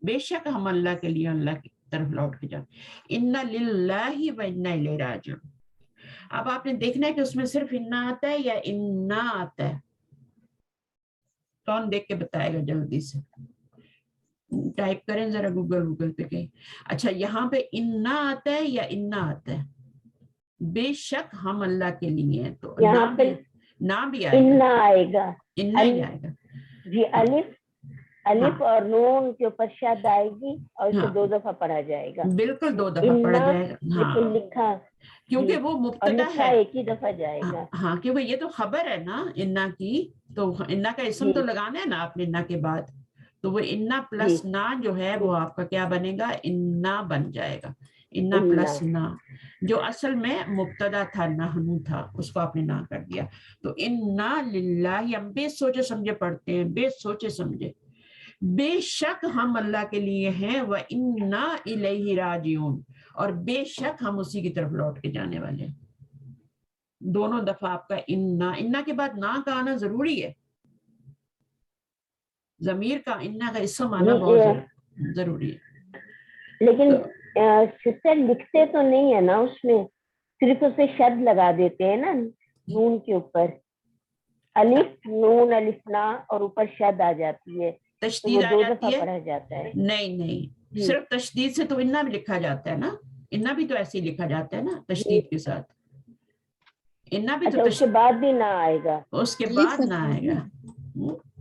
Speaker 1: बेशक हम अल्लाह के लिए, अल्लाह की तरफ लौट के जाओ। इन्ना लिल्लाही व इन्ना इलैहि राजिऊन। अब आपने देखना है कि उसमें सिर्फ इन्ना आता है या इन्ना आता है। कौन देख के बताएगा? जल्दी से टाइप करें जरा गूगल पे कहीं। अच्छा, यहाँ पे इन्ना आता है या इन्ना आता है? बेशक हम अल्लाह के लिए हैं, तो ना भी आएगा,
Speaker 2: इन्ना आएगा,
Speaker 1: इन्ना ही आएगा
Speaker 2: जी। अलिफ अलिफ और नून के ऊपर शद आएगी और इसे 2 दफा पढ़ा जाएगा।
Speaker 1: बिल्कुल 2 दफा पढ़ा जाएगा।
Speaker 2: लेकिन लिखा,
Speaker 1: क्योंकि वो मुब्तदा है,
Speaker 2: एक ही दफा जाएगा।
Speaker 1: हाँ, क्योंकि ये तो खबर है ना इन्ना की, तो इन्ना का इसम तो लगाना है ना आपने इन्ना के बाद, तो वो इन्ना प्लस ना जो है वो आपका क्या बनेगा, इन्ना बन जाएगा। इन्ना प्लस ना, जो असल में मुब्तदा था, नहनु था, उसको आपने ना कर दिया। तो इन्ना लिल्लाहि, हम बेसोचे समझे पढ़ते हैं, बेसोचे समझे, बेशक हम अल्लाह के लिए हैं, व इन्ना इलैहि राजिऊन, और बेशक हम उसी की तरफ लौट के जाने वाले हैं। दोनों दफा आपका इन्ना, इन्ना के बाद ना का आना जरूरी है, जमीर का इन्ना का इसम आना बहुत जरूरी है।
Speaker 2: लेकिन सिस्टर लिखते तो नहीं है ना उसमें, सिर्फ उसे शद लगा देते हैं ना नून के ऊपर, अलिफ नून अलिफ ना और ऊपर शद आ जाती है,
Speaker 1: तशदीद
Speaker 2: तो
Speaker 1: आ
Speaker 2: 2
Speaker 1: जाती
Speaker 2: दफा
Speaker 1: है।
Speaker 2: पढ़ा जाता है।
Speaker 1: नहीं, सिर्फ तशदीद से तो इन्ना भी लिखा जाता है ना, इन्ना भी तो ऐसे ही लिखा जाता है ना तशदीद के साथ, इन्ना भी तो
Speaker 2: उसके बाद भी ना आएगा,
Speaker 1: उसके बाद ना आएगा,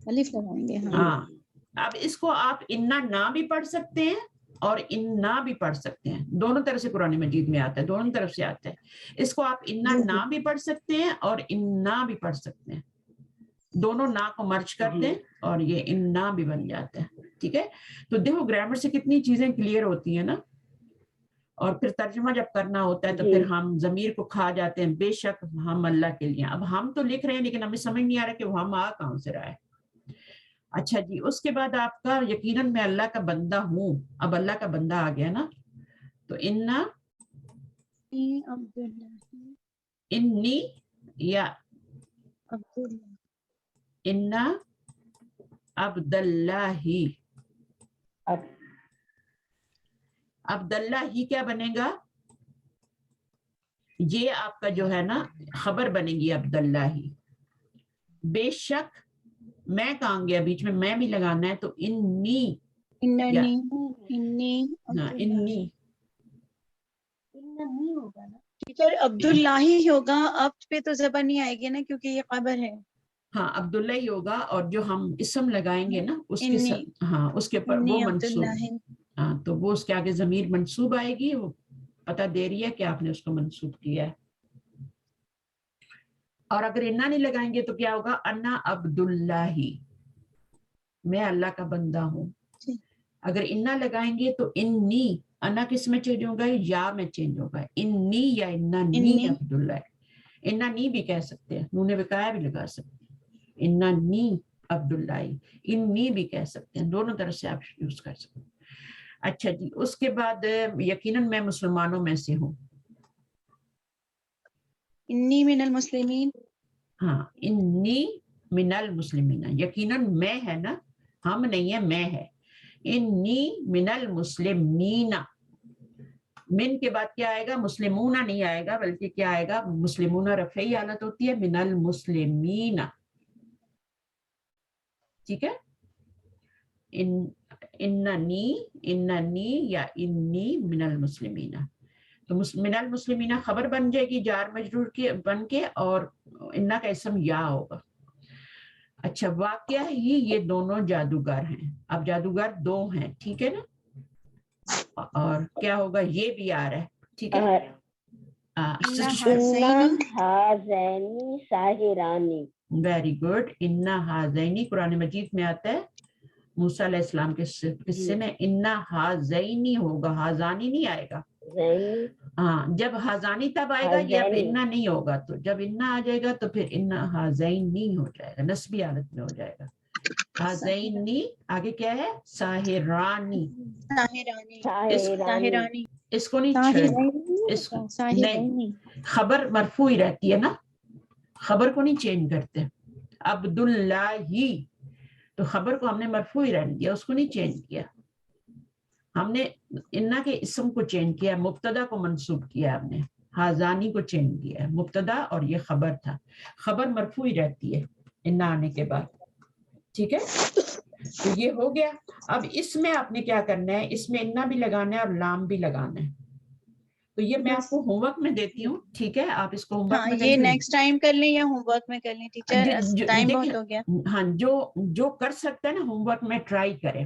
Speaker 3: अलिफ लगाएंगे।
Speaker 1: हाँ। अब इसको आप इन्ना ना भी पढ़ सकते हैं और इन्ना भी पढ़ सकते हैं, दोनों तरह से कुरान मजीद में आता है, दोनों तरफ से आता है। इसको आप इन्ना ना भी पढ़ सकते हैं और इन्ना भी पढ़ सकते हैं, दोनों ना को मर्ज करते हैं और ये इन्ना भी बन जाता है। ठीक है, तो देखो ग्रामर से कितनी चीजें क्लियर होती है ना। और फिर तर्जुमा जब करना होता है तो फिर हम जमीर को खा जाते हैं, बेशक हम अल्लाह के लिए। अब हम तो लिख रहे हैं लेकिन हमें समझ नहीं आ रहा कि वो हम आ कहाँ से रहा है। अच्छा जी, उसके बाद आपका यकीनन मैं अल्लाह का बंदा हूँ, अब अल्लाह का बंदा आ गया ना, तो इन्ना इन्नी या इन्ना अब्दुल्लाही, अब्दुल्लाही क्या बनेगा, ये आपका जो है ना खबर बनेगी अब्दुल्लाही। बेशक मैं कहाँ गया, बीच में मैं भी लगाना है, तो इन्नी इन्नी
Speaker 3: होगा ना टीचर, अब्दुल्लाही होगा, अब पे तो ज़बर नहीं आएगी ना क्योंकि ये खबर है।
Speaker 1: हाँ, अब्दुल्ला ही होगा, और जो हम इसम लगाएंगे ना उसके साथ, हाँ उसके पर वो मंसूब, हाँ तो वो उसके आगे जमीर मंसूब आएगी, वो पता दे रही है कि आपने उसको मंसूब किया है। और अगर इन्ना नहीं लगाएंगे तो क्या होगा, अन्ना अब्दुल्लाही, मैं अल्लाह का बंदा हूँ। अगर इन्ना लगाएंगे तो इन्नी, अन्ना किस में चेंज होगा, या में चेंज होगा, इन्नी या इन्ना नी अब्दुल्ला। इन्ना नी भी कह सकते हैं, नूने बिकाया भी लगा सकते हैं, इन्ना नी अब्दुल्लाई, इन्नी भी कह सकते हैं, दोनों तरह से आप यूज कर सकते हैं। अच्छा जी, उसके बाद यकीनन मैं मुसलमानों में से हूँ,
Speaker 3: इन्नी मिनल मुस्लिमीन,
Speaker 1: हाँ इन्नी मिनल मुस्लिमीना, यकीनन मैं है ना, हम नहीं है मैं है, इन्नी मिनल मुस्लिमीना, मिन के बाद क्या आएगा, मुस्लिमूना नहीं आएगा, बल्कि क्या आएगा, मुस्लिमूना रफ़ई हालत होती है, मिनल मुस्लिमीना। ठीक है, इन्ननी या इन्नी मिनल मुस्लिमीना, तो मिनल मुस्लिमीना खबर बन जाएगी जार मजरूर के बन के, और इन्ना का इसम या होगा। अच्छा, वाकया ही ये दोनों जादूगर हैं, अब जादूगर 2 हैं, ठीक है ना, और क्या होगा, ये भी आ रहा है, ठीक है। वेरी गुड, इन्ना हाज़ैनी कुरान मजीद में आता है, मूसा अलैहिस्सलाम के किस्से में इन्ना हाज़ैनी होगा, हाज़ानी नहीं आएगा। हाँ, जब हाज़ानी तब आएगा, ये अब इन्ना नहीं होगा, तो जब इन्ना आ जाएगा तो फिर इन्ना हाज़ैनी हो जाएगा, नस्बी हालत में हो जाएगा। हाज़ैनी आगे क्या है, साहिरानी, साहिरानी, इसको नहीं नहीं, खबर मरफू ही रहती है ना, खबर को नहीं चेंज करते। अब्दुल्लाही, तो खबर को हमने मरफू ही रहने दिया, उसको नहीं चेंज किया, हमने इन्ना के इसम को चेंज किया, मुब्तदा को मंसूब किया, हमने हाज़ानी को चेंज किया, मुब्तदा और ये खबर था, खबर मरफू ही रहती है इन्ना आने के बाद। ठीक है, तो ये हो गया। अब इसमें आपने क्या करना है, इसमें इन्ना भी लगाना है और लाम भी लगाना है। تو یہ میں آپ کو ہوم ورک میں دیتی ہوں, ٹھیک ہے, آپ اس کو ہوم ورک
Speaker 3: ہاں
Speaker 1: میں
Speaker 3: یہ نیکسٹ ٹائم کر لیں یا ہوم ورک میں کر لیں ٹیچر, ٹائم بہت ہو گیا.
Speaker 1: ہاں جو کر سکتا ہے نا ہوم ورک میں ٹرائی کریں.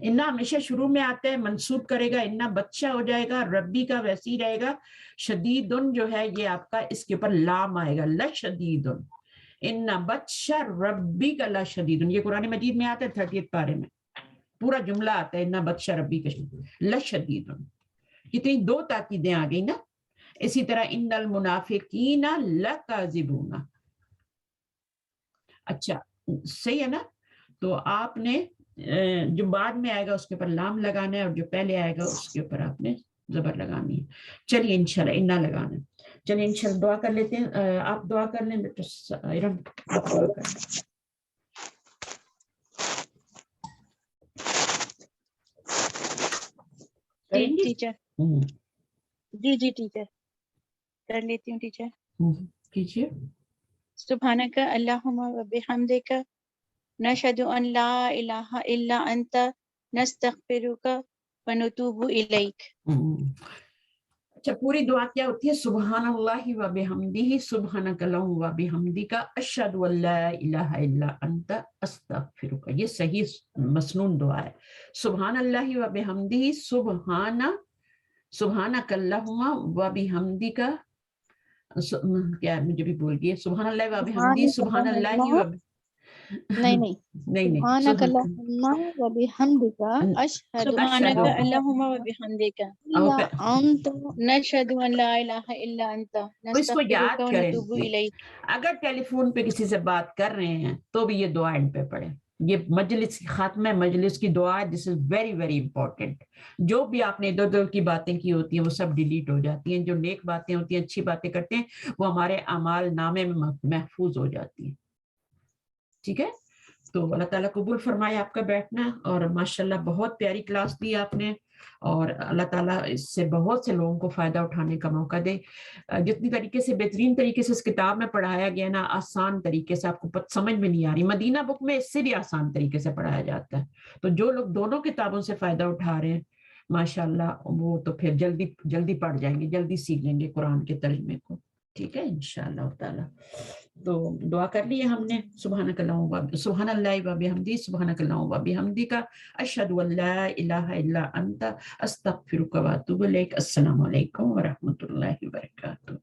Speaker 1: انا ہمیشہ شروع میں آتا ہے, منسوب کرے گا, انا بچہ ہو جائے گا, ربی کا ویسے ہی رہے گا. شدیدن جو ہے یہ آپ کا اس کے اوپر لام آئے گا, لشدیدن, انا بچہ ربی کا لشدیدن. یہ قرآن مجید میں آتا ہے 30 پارے میں پورا جملہ آتا ہے, انا بچہ ربی کا لشدیدن. کتنی 2 تاکیدیں آ گئی نا. اسی طرح ان المنافقین لکاذبون. اچھا صحیح ہے نا. تو آپ نے جو بعد میں آئے گا اس کے اوپر لام لگانا ہے, اور جو پہلے آئے گا اس کے اوپر آپ نے زبر لگانی ہے. چلیے انشاءاللہ انا لگانا. چلیے انشاءاللہ دعا کر لیتے ہیں. آپ دعا کر لیں بیٹا ایرم, آپ دعا کر لیں.
Speaker 3: ٹیچر جی ٹیچر کر لیتی ہوں ٹیچر.
Speaker 1: کیجیے.
Speaker 3: سبحانک اللہم و بحمدک نشہد ان لا الہ الا انت نستغفرک و نتوب الیک.
Speaker 1: اچھا پوری دعا کیا ہوتی ہے؟ سبحان اللہ و بحمدہ سبحانک اللہم و بحمدک اشہد ان لا الہ الا انت استغفرک. یہ صحیح مسنون دعا ہے. سبحان اللہ و بحمدہ سبحانک اللہم و بحمدک, کیا مجھے بھی بول گئی, سبحان اللہ و بحمدہ سبحان اللہ و
Speaker 3: نہیں سبحانک اللہم و بحمدک اشہد سبحانک اللہم و بحمدک انت نشہد ان لا الہ الا انت
Speaker 1: اس کو یاد
Speaker 3: نستغفرک و
Speaker 1: کریں.
Speaker 3: نتوب الیک.
Speaker 1: اگر ٹیلی فون پہ کسی سے بات کر رہے ہیں تو بھی یہ دعا اینڈ پہ پڑھیں. یہ مجلس کی خاتمہ مجلس کی دعا ہے. دس از ویری ویری امپورٹنٹ. جو بھی آپ نے ادھر ادھر کی باتیں کی ہوتی ہیں وہ سب ڈیلیٹ ہو جاتی ہیں. جو نیک باتیں ہوتی ہیں, اچھی باتیں کرتے ہیں, وہ ہمارے اعمال نامے میں محفوظ ہو جاتی ہیں. ٹھیک ہے. تو اللہ تعالیٰ قبول فرمائے آپ کا بیٹھنا. اور ماشاءاللہ بہت پیاری کلاس دی آپ نے, اور اللہ تعالیٰ اس سے بہت سے لوگوں کو فائدہ اٹھانے کا موقع دے. جتنی طریقے سے بہترین طریقے سے اس کتاب میں پڑھایا گیا نا, آسان طریقے سے, آپ کو سمجھ میں نہیں آ رہی. مدینہ بک میں اس سے بھی آسان طریقے سے پڑھایا جاتا ہے. تو جو لوگ دونوں کتابوں سے فائدہ اٹھا رہے ہیں ماشاءاللہ وہ تو پھر جلدی پڑھ جائیں گے, جلدی سیکھ لیں گے قرآن کے ترجمے کو. ٹھیک ہے انشاءاللہ تعالیٰ. تو دعا کر لی ہے ہم نے. سبحانک اللہ و بحمدہ سبحانک اللہم و بحمدک اشہد ان لا الہ الا انت استغفرک و اتوب الیک. السلام علیکم ورحمۃ اللہ وبرکاتہ.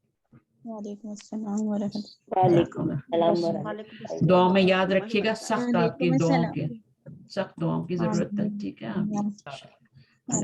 Speaker 3: وعلیکم السلام ورحمۃ
Speaker 2: وعلیکم السلام ورحمۃ اللہ.
Speaker 1: دعاؤں میں یاد رکھیے گا, سخت آپ کی
Speaker 3: وعلیکم
Speaker 1: دعاؤں
Speaker 3: السلام.
Speaker 1: سخت دعاؤں کی ضرورت ہے. ٹھیک ہے.